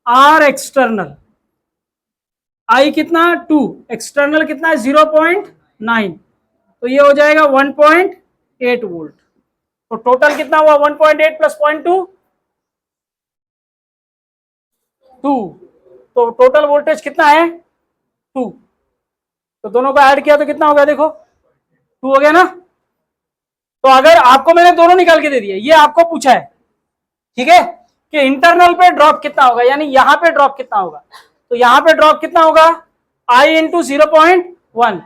R external. I कितना? 2, एक्सटर्नल कितना है? 0.9। तो ये हो जाएगा 1.8 वोल्ट। तो टोटल कितना हुआ? 1.8 प्लस 0.2 2। तो टोटल वोल्टेज कितना है? 2। तो दोनों को ऐड किया तो कितना हो गया? देखो 2 हो गया ना। तो अगर आपको मैंने दोनों निकाल के दे दिया, ये आपको पूछा है ठीक है कि इंटरनल पे ड्रॉप कितना होगा, यानी यहां पे ड्रॉप कितना होगा। तो यहां पे ड्रॉप कितना होगा? आई इंटू 0.1।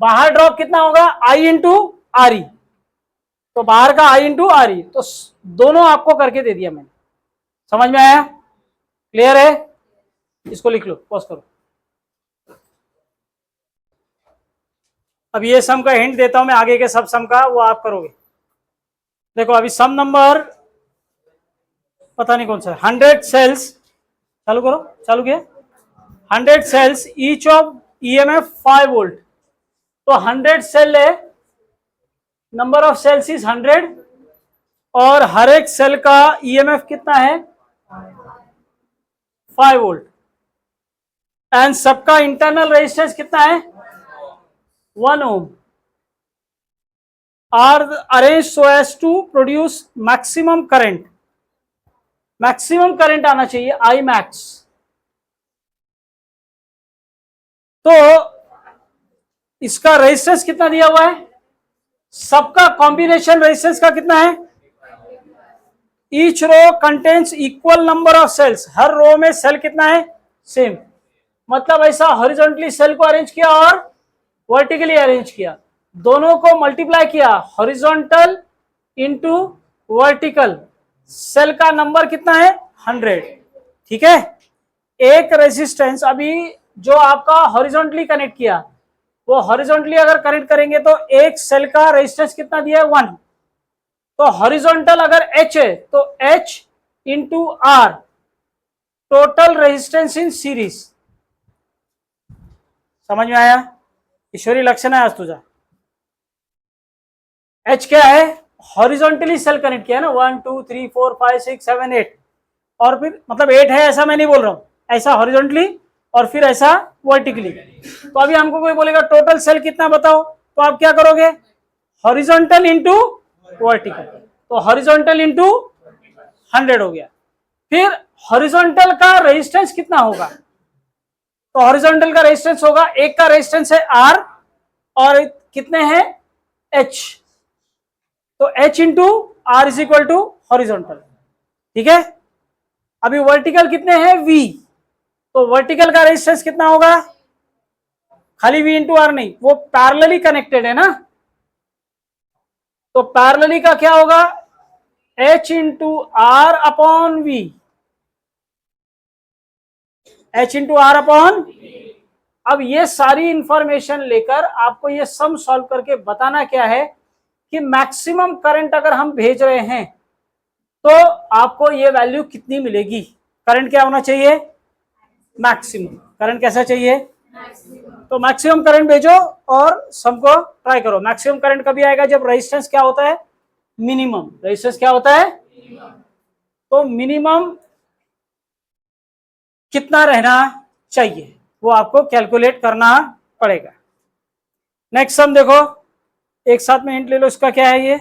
बाहर ड्रॉप कितना होगा? आई इंटू आर ई। तो बाहर का आई इंटू आर ई। तो दोनों आपको करके दे दिया मैंने। समझ में आया? क्लियर है? इसको लिख लो, पॉज करो। अब ये सम का हिंट देता हूं मैं, आगे के सब सम का वो आप करोगे। देखो अभी सम नंबर पता नहीं कौन सा है। 100 सेल्स, चालू करो, चालू किया। 100 cells each of EMF 5 volt. तो 100 सेल है, नंबर ऑफ सेल्स इज 100 और हर एक सेल का ईएमएफ कितना है? 5 वोल्ट। एंड सबका इंटरनल रेजिस्टेंस कितना है? 1 ohm. Are arrange so as to produce maximum current. Maximum current आना चाहिए आई मैक्स। तो इसका रेजिस्टेंस कितना दिया हुआ है? सबका कॉम्बिनेशन रेजिस्टेंस का कितना है? Each row contains equal number of cells. हर रो में सेल कितना है? सेम। मतलब ऐसा हॉरिजॉन्टली सेल को अरेंज किया और वर्टिकली अरेंज किया, दोनों को मल्टीप्लाई किया, हॉरिजॉन्टल इंटू वर्टिकल। सेल का नंबर कितना है? 100। ठीक है। एक रेजिस्टेंस अभी जो आपका हॉरिजॉन्टली कनेक्ट किया, वो हॉरिजॉन्टली अगर कनेक्ट करेंगे तो एक सेल का रेजिस्टेंस कितना दिया है? 1। तो हॉरिजॉन्टल अगर H है तो H into R, total resistance in series. समझ में आया? ईश्वरी लक्षण है आज तुझा। एच क्या है, हॉरिजॉन्टली सेल कनेक्ट किया ना, 1 2 3 4 5 6 7 8, और फिर मतलब 8 है ऐसा मैं नहीं बोल रहा हूं, ऐसा हॉरिजॉन्टली और फिर ऐसा वर्टिकली। तो अभी हमको कोई बोलेगा टोटल सेल कितना बताओ, तो आप क्या करोगे, हॉरिजॉन्टल इंटू वर्टिकल, तो हॉरिजॉन्टल इंटू 100 हो गया। फिर हॉरिजॉन्टल का रेजिस्टेंस कितना होगा, तो हॉरिजॉन्टल का रेजिस्टेंस होगा, एक का रेजिस्टेंस है R और कितने हैं H, तो H into R is equal to horizontal, ठीक है। अभी वर्टिकल कितने हैं V, तो वर्टिकल का रेजिस्टेंस कितना होगा, खाली V इंटू R नहीं, वो पैरेलली कनेक्टेड है ना, तो पैरेलली का क्या होगा, H into R upon V, H into R upon. अब ये सारी इंफॉर्मेशन लेकर आपको ये सम सॉल्व करके बताना क्या है कि मैक्सिमम करंट अगर हम भेज रहे हैं तो आपको ये वैल्यू कितनी मिलेगी। करंट क्या होना चाहिए, मैक्सिमम करंट कैसा चाहिए, तो मैक्सिमम करंट भेजो और सम को ट्राई करो। मैक्सिमम करंट कभी आएगा जब रेजिस्टेंस क्या होता है, मिनिमम। रेजिस्टेंस क्या होता है, तो मिनिमम कितना रहना चाहिए वो आपको कैलकुलेट करना पड़ेगा। नेक्स्ट सम देखो, एक साथ में हिंट ले लो, इसका क्या है ये,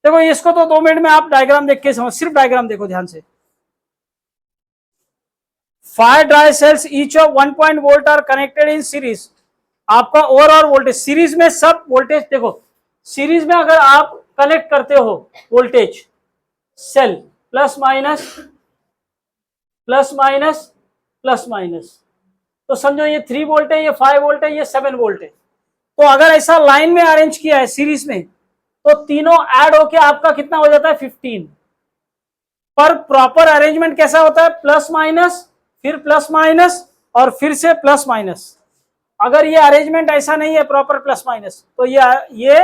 देखो इसको तो 2 मिनट में आप डायग्राम देख के समझ, सिर्फ डायग्राम देखो ध्यान से। 5 dry cells each of 1 point volt are connected in series. आपका ओवरऑल वोल्टेज सीरीज में, सब वोल्टेज देखो सीरीज में अगर आप कनेक्ट करते हो voltage cell plus minus plus minus plus minus, तो समझो ये 3 वोल्ट है, ये 5 वोल्ट है, ये 7 वोल्ट है। तो अगर ऐसा लाइन में अरेंज किया है सीरीज में, तो तीनों ऐड होके आपका कितना हो जाता है 15। पर प्रॉपर अरेंजमेंट कैसा होता है, प्लस माइनस फिर प्लस माइनस और फिर से प्लस माइनस। अगर ये अरेंजमेंट ऐसा नहीं है प्रॉपर प्लस माइनस, तो ये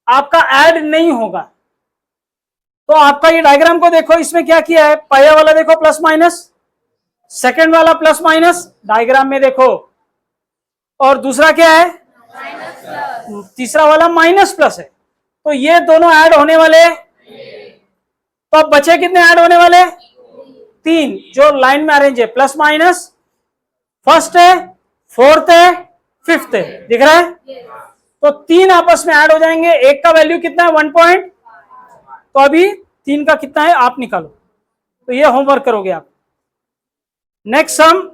आपका ऐड नहीं होगा। तो आपका ये डायग्राम को देखो, इसमें क्या किया है, पहला वाला देखो प्लस माइनस, सेकंड वाला प्लस माइनस डायग्राम में देखो, और दूसरा क्या है तीसरा वाला माइनस प्लस है। तो ये दोनों ऐड होने वाले, तो अब बचे कितने ऐड होने वाले, 3 जो लाइन में अरेंज है, प्लस माइनस फर्स्ट है, फोर्थ है, फिफ्थ है, दिख रहा है। तो 3 आपस में ऐड हो जाएंगे, एक का वैल्यू कितना है 1 पॉइंट, तो अभी 3 का कितना है आप निकालो। तो ये होमवर्क करोगे आप। नेक्स्ट सम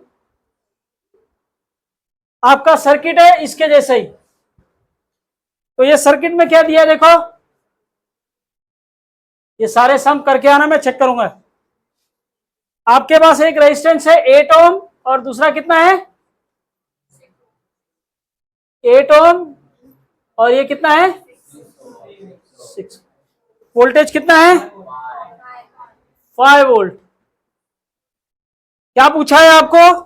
आपका सर्किट है इसके जैसे ही। तो ये सर्किट में क्या दिया देखो, ये सारे सम करके आना, मैं चेक करूंगा। आपके पास एक रेजिस्टेंस है 8 ओम और दूसरा कितना है 8 ओम, और ये कितना है 6। वोल्टेज कितना है 5 वोल्ट। क्या पूछा है आपको,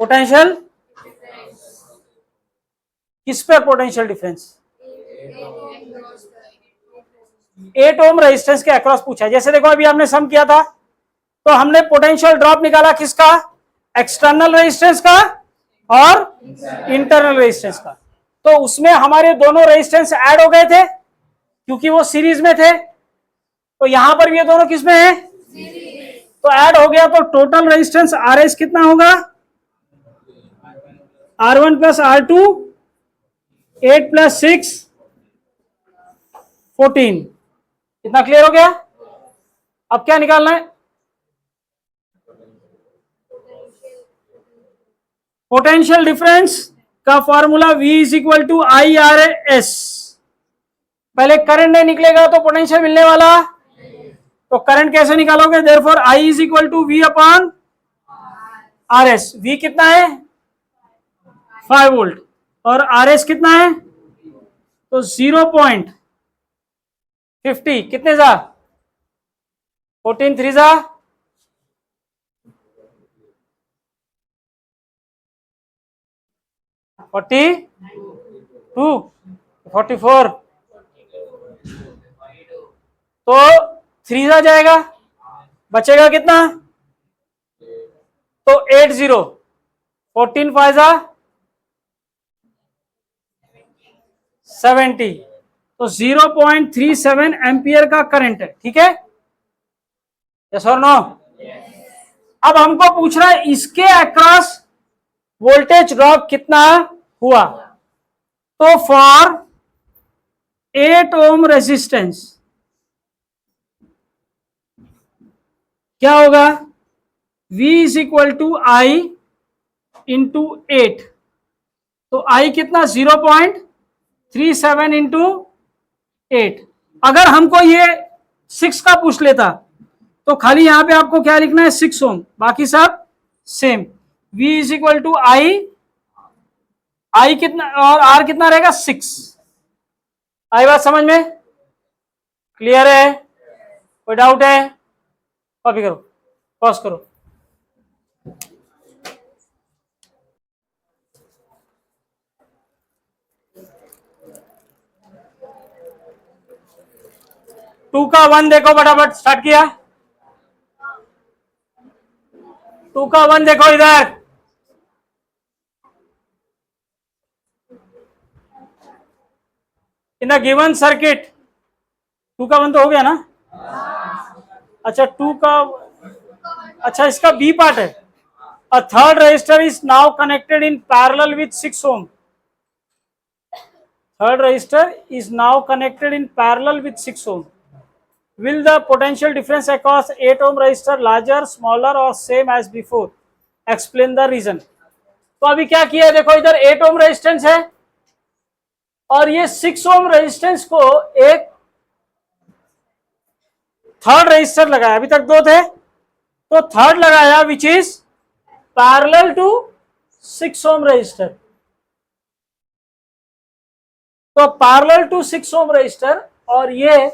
पोटेंशियल, किस पे पोटेंशियल डिफरेंस, 8 ओम रेजिस्टेंस के अक्रॉस पूछा है। जैसे देखो अभी हमने सम किया था, तो हमने पोटेंशियल ड्रॉप निकाला किसका, एक्सटर्नल रेजिस्टेंस का और इंटरनल रेजिस्टेंस का। तो उसमें हमारे दोनों रेजिस्टेंस ऐड हो गए थे क्योंकि वो सीरीज में थे। तो यहां पर भी ये दोनों किसमें है, तो ऐड हो गया। तो टोटल रेजिस्टेंस RS कितना होगा, R1 प्लस R2, 8 प्लस 6 14। इतना क्लियर हो गया। अब क्या निकालना है, पोटेंशियल डिफरेंस का formula V is equal to IRS। पहले करंट नहीं निकलेगा तो पोटेंशियल मिलने वाला, तो करंट कैसे निकालोगे, therefore I is equal to V upon RS। V कितना है 5 वोल्ट और RS कितना है, तो 0.50, कितने जा 14 3 जा 42 44, तो 3 जा जाएगा, बचेगा कितना 80, 14 5 70, तो 0.37 एम्पियर का करंट है, ठीक है, यस और नो। अब हमको पूछ रहा है इसके अक्रॉस वोल्टेज ड्रॉप कितना हुआ। तो फॉर 8 ओम रेजिस्टेंस क्या होगा, V is equal to I into 8, तो I कितना 0.37 इंटू 8। अगर हमको ये 6 का पूछ लेता तो खाली यहां पे आपको क्या लिखना है 6 ओम, बाकी सब same. V is equal to I कितना और R कितना रहेगा 6। आई बात समझ में, क्लियर है, कोई डाउट है, कॉपी करो, पॉज करो। टू का 1 देखो, फटाफट स्टार्ट किया। 2 का 1 देखो इधर, इन अ गिवन सर्किट 2 का 1 तो हो गया ना। अच्छा 2 का, अच्छा इसका बी पार्ट है। A third resistor is now connected in parallel with 6 ohm. Third resistor is now connected in parallel with 6 ohm. Will the potential difference across 8 ohm resistor larger, smaller or same as before? Explain the reason. तो अभी क्या किया है देखो, इधर 8 ohm resistance है और ये 6 ओम रेजिस्टेंस को एक थर्ड रेजिस्टर लगाया, अभी तक 2 थे तो थर्ड लगाया which is parallel to 6 ohm resistor. तो पैरेलल टू 6 ओम रेजिस्टर और ये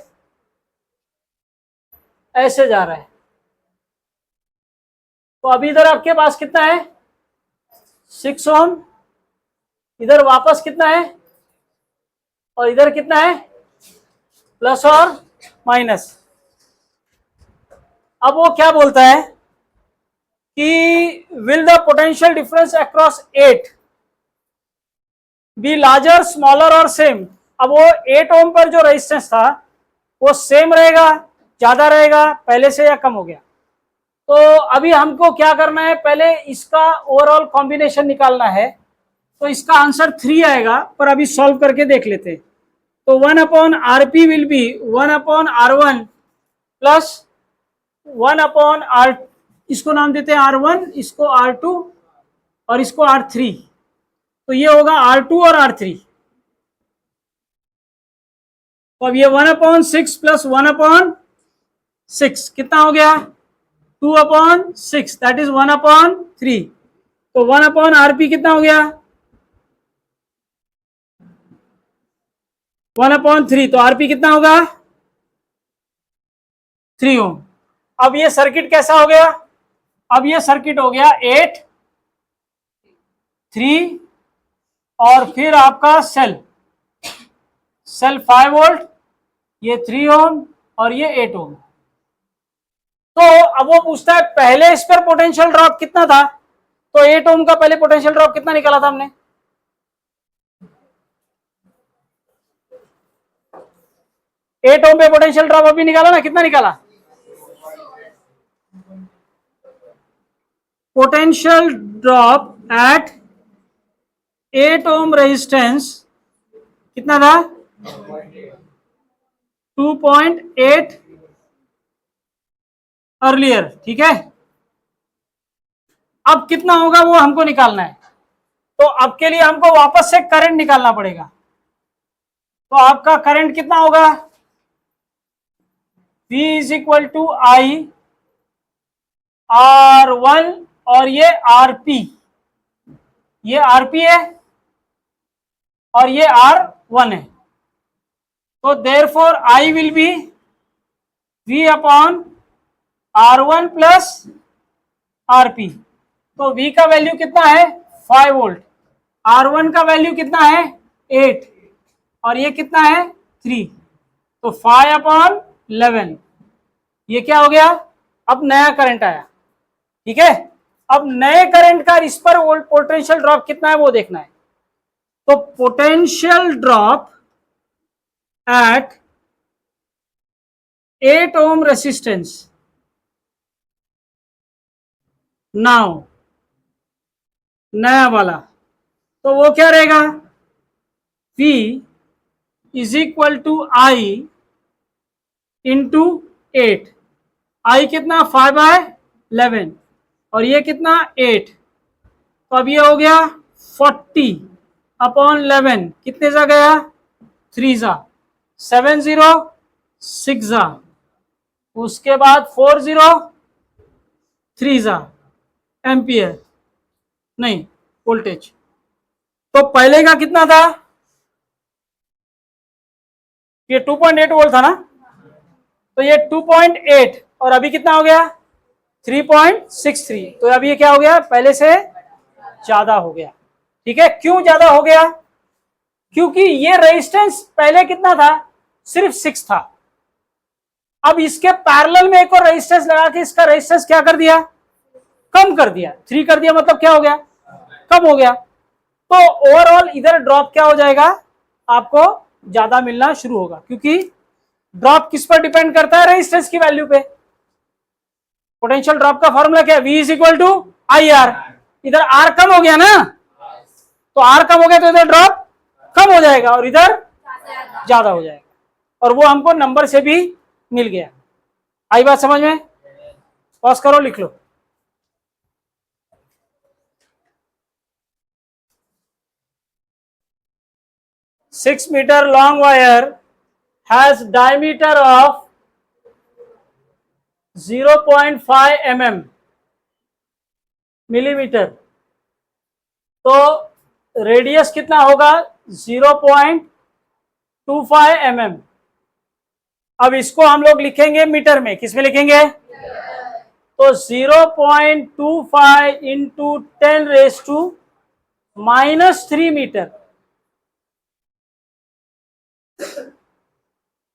ऐसे जा रहा है। तो अभी इधर आपके पास कितना है 6 ओम, इधर वापस कितना है और इधर कितना है प्लस और माइनस। अब वो क्या बोलता है कि will the potential difference across 8 be larger, smaller और सेम। अब वो 8 ओम पर जो रेजिस्टेंस था वो सेम रहेगा, ज्यादा रहेगा पहले से, या कम हो गया। तो अभी हमको क्या करना है, पहले इसका ओवरऑल कॉम्बिनेशन निकालना है। तो इसका आंसर 3 आएगा, पर अभी सॉल्व करके देख लेते हैं। तो 1/RP will be 1/R1 plus 1/R, इसको नाम देते हैं R1, इसको R2 और इसको R3। तो ये होगा R2 और R3। तो अब ये 1/6 प्लस 1/6 कितना हो गया 2/6, दैट इज 1/3। तो 1/RP कितना हो गया 1/3, तो RP कितना होगा 3 ओम। अब ये सर्किट कैसा हो गया, अब ये सर्किट हो गया 8 3 और फिर आपका सेल 5 वोल्ट, ये 3 ओम और ये 8 ओम। तो अब वो पूछता है पहले इस पर पोटेंशियल ड्रॉप कितना था। तो 8 ओम का पहले पोटेंशियल ड्रॉप कितना निकाला था हमने, 8 ओम पे पोटेंशियल ड्रॉप अभी निकाला ना, कितना निकाला, potential drop at 8 ohm resistance कितना था 2.8 अर्लियर, ठीक है। अब कितना होगा वो हमको निकालना है। तो अब के लिए हमको वापस से करंट निकालना पड़ेगा। तो आपका करंट कितना होगा, V is equal to I R1 और ये RP, ये RP है और ये R1 है। तो therefore I will be V upon R1 plus RP। तो V का वैल्यू कितना है 5 वोल्ट, R1 का वैल्यू कितना है 8 और ये कितना है 3, तो 5/11 ये क्या हो गया, अब नया करंट आया, ठीक है। अब नए करंट का इस पर पोटेंशियल ड्रॉप कितना है वो देखना है। तो potential drop at 8 ohm resistance, now नया वाला, तो वो क्या रहेगा, V is equal to I into 8। I कितना 5/11 और ये कितना 8, तो अब ये हो गया 40/11, कितने जा गया 3 जा, 7 0 6 जा, उसके बाद 4 0 3 जा एम्पियर, नहीं वोल्टेज। तो पहले का कितना था, ये 2.8 वोल्ट था ना, तो ये 2.8 और अभी कितना हो गया 3.63, तो अभी ये क्या हो गया पहले से ज्यादा हो गया। ठीक है, क्यों ज्यादा हो गया, क्योंकि ये रेजिस्टेंस पहले कितना था, सिर्फ 6 था, अब इसके पैरेलल में एक और रेजिस्टेंस लगा के इसका रेजिस्टेंस क्या कर दिया, कम कर दिया, 3 कर दिया, मतलब क्या हो गया, कम हो गया। तो ओवरऑल इधर ड्रॉप क्या हो जाएगा, आपको ज्यादा मिलना शुरू होगा, क्योंकि ड्रॉप किस पर डिपेंड करता है, रेजिस्टेंस की वैल्यू पे। पोटेंशियल ड्रॉप का फॉर्मूला क्या है, V is equal to I R, इधर R कम हो गया ना, तो R कम हो गया तो इधर ड्रॉप कम हो जाएगा और इधर ज्यादा हो जाएगा, और वो हमको नंबर से भी मिल गया। आई बात समझ में, पॉज करो लिख लो। Six meter long wire has diameter of 0.5 mm millimetre, तो रेडियस कितना होगा 0.25 mm। अब इसको हम लोग लिखेंगे मीटर में, किस में लिखेंगे, तो 0.25 इंटू 10⁻³ मीटर।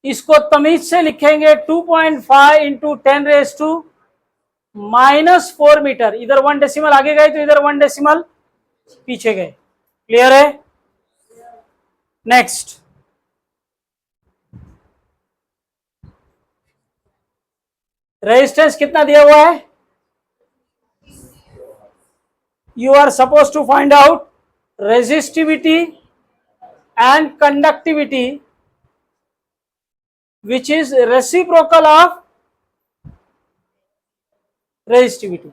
इसको तमीज से लिखेंगे 2.5 इंटू 10⁻⁻⁴ मीटर। इधर 1 डेसिमल आगे गए तो इधर 1 डेसिमल पीछे गए। क्लियर है। नेक्स्ट, रेजिस्टेंस कितना दिया हुआ है, you are suppose to find out resistivity and conductivity which is reciprocal of resistivity,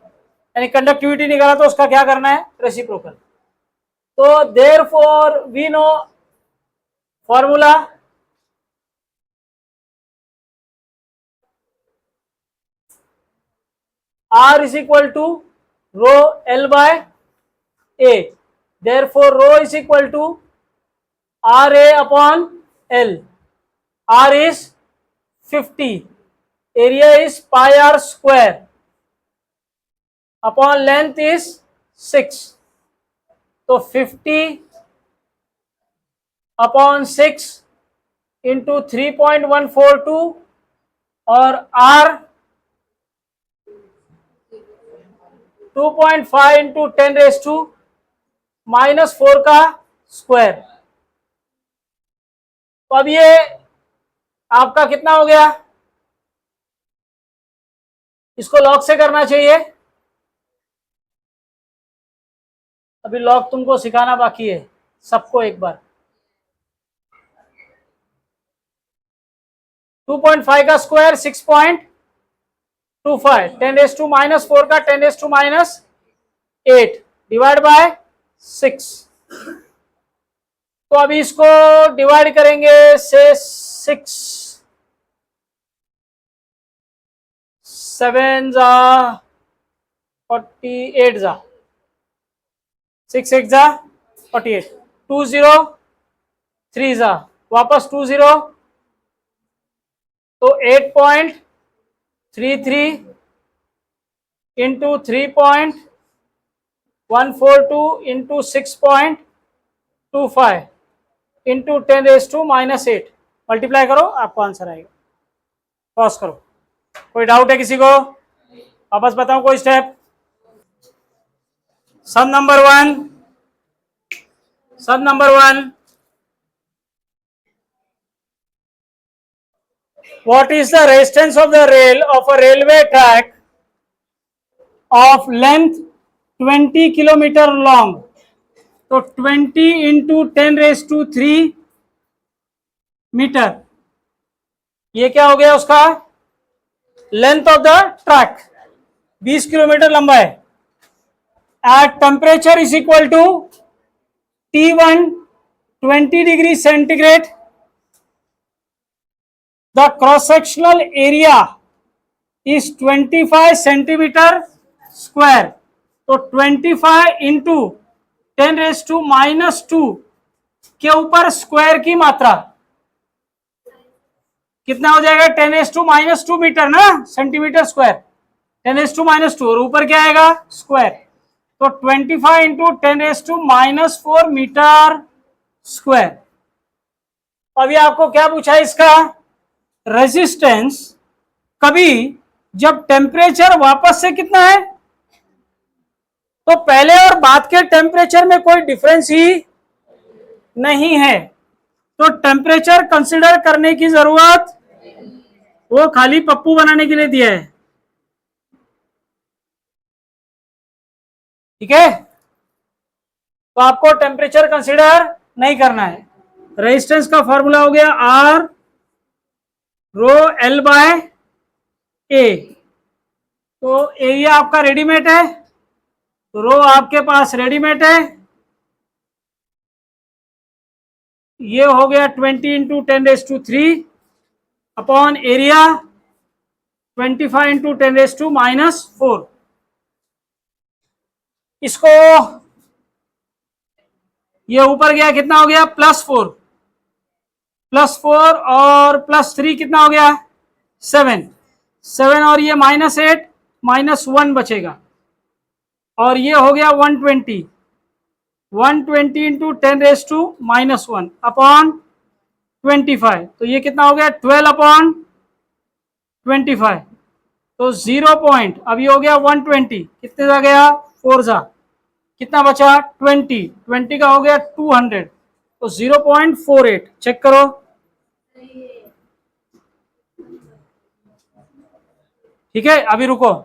यानी कंडक्टिविटी निकाला तो उसका क्या करना है, रेसिप्रोकल। तो therefore we know formula, R is equal to rho L by A, therefore rho is equal to RA upon L। R is 50, area is pi r square upon length is 6, तो 50/6 into 3.142 और R 2.5 into 10⁻⁻⁴ का square. तो अब ये आपका कितना हो गया, इसको लॉग से करना चाहिए, अभी लॉग तुमको सिखाना बाकी है सबको एक बार। 2.5 का स्क्वायर 6.25, 10⁻⁻⁴ का 10⁻⁸ डिवाइड बाय 6। तो अभी इसको डिवाइड करेंगे से 6 7 जा 48 जा, 6 1 जा 48, 2 0 3 जा वापस 2 0, तो 8.33 इंटू 3.142 इंटू 6.25 इंटू 10⁻⁻⁸ मल्टीप्लाई करो, आपको आंसर आएगा। पॉज करो। कोई डाउट है किसी को, वापस बताऊं कोई step, Sum number one, what is the resistance of the rail of a railway track of length 20 kilometre long? तो 20 इंटू 10⁻³ मीटर, ये क्या हो गया उसका length of the track, 20 kilometre लंबा है. At temperature is equal to T1 20 degree centigrade, the cross sectional area is 25 centimetre square. तो 25 into 10⁻² के ऊपर स्क्वायर की मात्रा कितना हो जाएगा, 10⁻² मीटर ना, सेंटीमीटर स्क्वायर, 10⁻², और ऊपर क्या आएगा स्क्वायर. तो 25 इंटू 10⁻⁻4 मीटर स्क्वायर. अभी आपको क्या पूछा है इसका रेजिस्टेंस, कभी जब टेम्परेचर वापस से कितना है, तो पहले और बाद के टेम्परेचर में कोई डिफरेंस ही नहीं है, तो टेम्परेचर कंसीडर करने की जरूरत, वो खाली पप्पू बनाने के लिए दिया है. ठीक है, तो आपको टेम्परेचर कंसीडर नहीं करना है. रेजिस्टेंस का फॉर्मूला हो गया R रो L/A. तो एरिया आपका रेडीमेड है, तो रो आपके पास रेडीमेड है, ये हो गया 20 इंटू 10⁻³ अपॉन एरिया 25 इंटू 10⁻⁻4. इसको ये ऊपर गया कितना हो गया +4 और +3 कितना हो गया 7 और ये -8 -1 बचेगा, और ये हो गया 120 इंटू 10⁻⁻1 अपॉन 25. तो ये कितना हो गया 12 अपॉन 25. तो 0 पॉइंट, अभी हो गया 120, कितने का गया 4 जा, कितना बचा 20 का हो गया 200, तो 0.48. चेक करो, ठीक है. अभी रुको,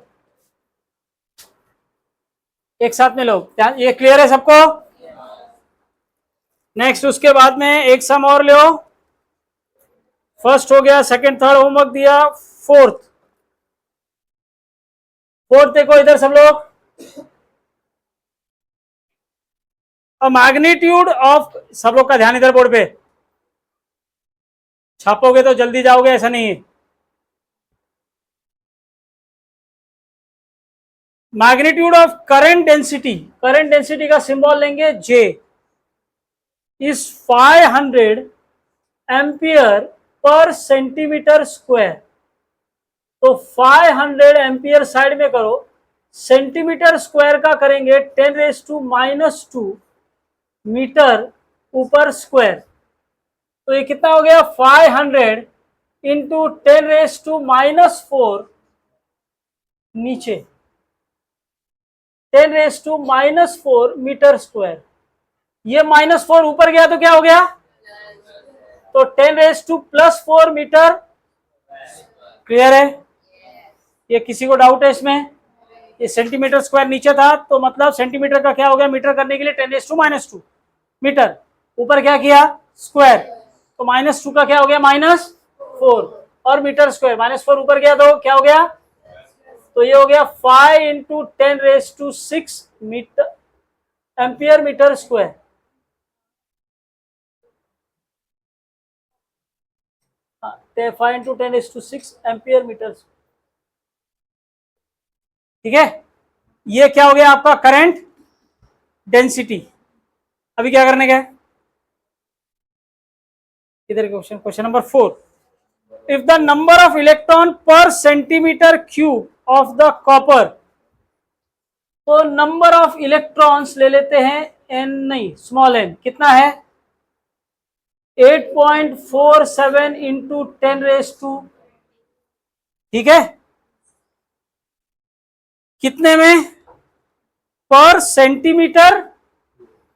एक साथ में लो, ये क्लियर है सबको. नेक्स्ट उसके बाद में एक सम और लो. फर्स्ट हो गया, सेकंड थर्ड होमवर्क दिया, फोर्थ देखो इधर सब लोग. मैग्नीट्यूड ऑफ, सब लोग का ध्यान इधर बोर्ड पे, छापोगे तो जल्दी जाओगे, ऐसा नहीं है. मैग्नीट्यूड ऑफ करंट डेंसिटी का सिंबल लेंगे J, is 500 ampere per centimetre square. तो 500 एम्पियर साइड में करो, सेंटीमीटर स्क्वायर का करेंगे 10⁻² मीटर ऊपर स्क्वायर. तो ये कितना हो गया 500 इंटू 10⁻⁻4 नीचे 10⁻⁻4 मीटर स्क्वायर. ये -4 ऊपर गया तो क्या हो गया, तो 10⁻+4 मीटर. क्लियर है, ये किसी को डाउट है इसमें? ये सेंटीमीटर स्क्वायर नीचे था, तो मतलब सेंटीमीटर का क्या हो गया, मीटर करने के लिए 10⁻⁻2 मीटर, ऊपर क्या किया स्क्वायर, तो -2 का क्या हो गया -4, और मीटर स्क्वायर -4 ऊपर गया तो क्या हो गया, तो ये हो गया 5 into 10⁻6 metre ampere metre square. हाँ, 5 इंटू 10⁻6 एम्पियर मीटर. ठीक है, ये क्या हो गया आपका करंट डेंसिटी. अभी क्या करने का है, इधर question number 4. If the number of electron per centimetre cube of the copper, तो नंबर ऑफ इलेक्ट्रॉन्स ले लेते हैं n, नहीं स्मॉल n, कितना है 8.47 इंटू 10⁻². ठीक है, कितने में पर सेंटीमीटर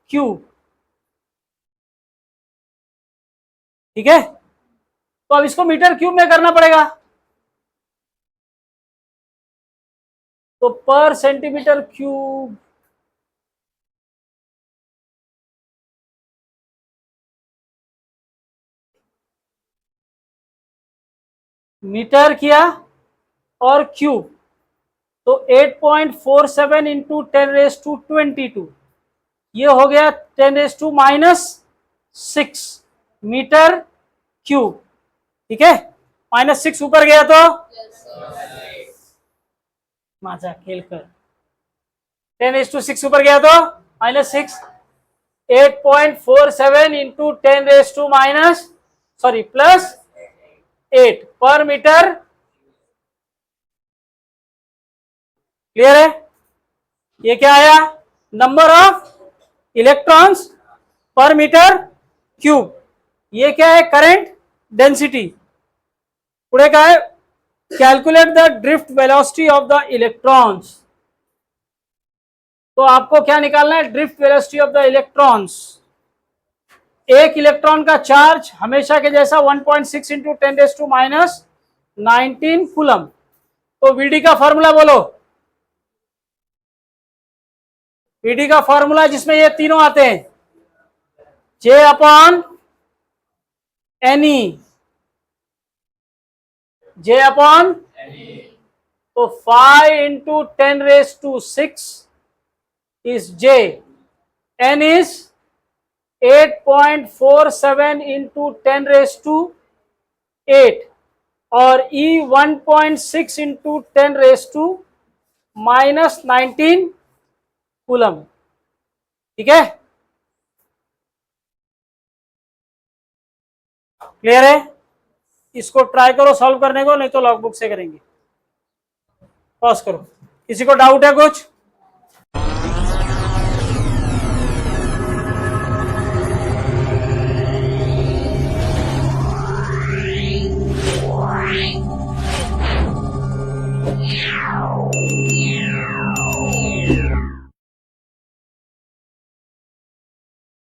क्यूब। ठीक है, तो अब इसको मीटर क्यूब में करना पड़ेगा। तो पर सेंटीमीटर क्यूब मीटर किया और क्यूब, तो 8.47 इंटू 10⁻²² ये हो गया 10⁻⁻6 मीटर क्यूब। ठीक है, -6 ऊपर गया तो माझा खेल कर 10⁻6 ऊपर गया तो -6, 8.47 इंटू 10⁻+8 पर मीटर। क्लियर है? ये क्या आया? नंबर ऑफ इलेक्ट्रॉन्स पर मीटर क्यूब। ये क्या है? Current density. पुढे काय? Calculate the drift velocity of the electrons. तो आपको क्या निकालना है? Drift velocity of the electrons. एक इलेक्ट्रॉन का चार्ज हमेशा के जैसा 1.6 इंटू 10⁻⁹ कूलम। तो वीडी का फॉर्मूला बोलो। वीडी का फॉर्मूला जिसमें ये तीनों आते हैं, J upon NE, J upon, तो 5 into 10⁻⁶ is J, N is 8.47 into 10⁻⁸ और E 1.6 इंटू 10⁻⁻19 कूलम। ठीक है, क्लियर है? इसको ट्राई करो सॉल्व करने को, नहीं तो लॉगबुक से करेंगे। पॉज करो। किसी को डाउट है कुछ? Yeah.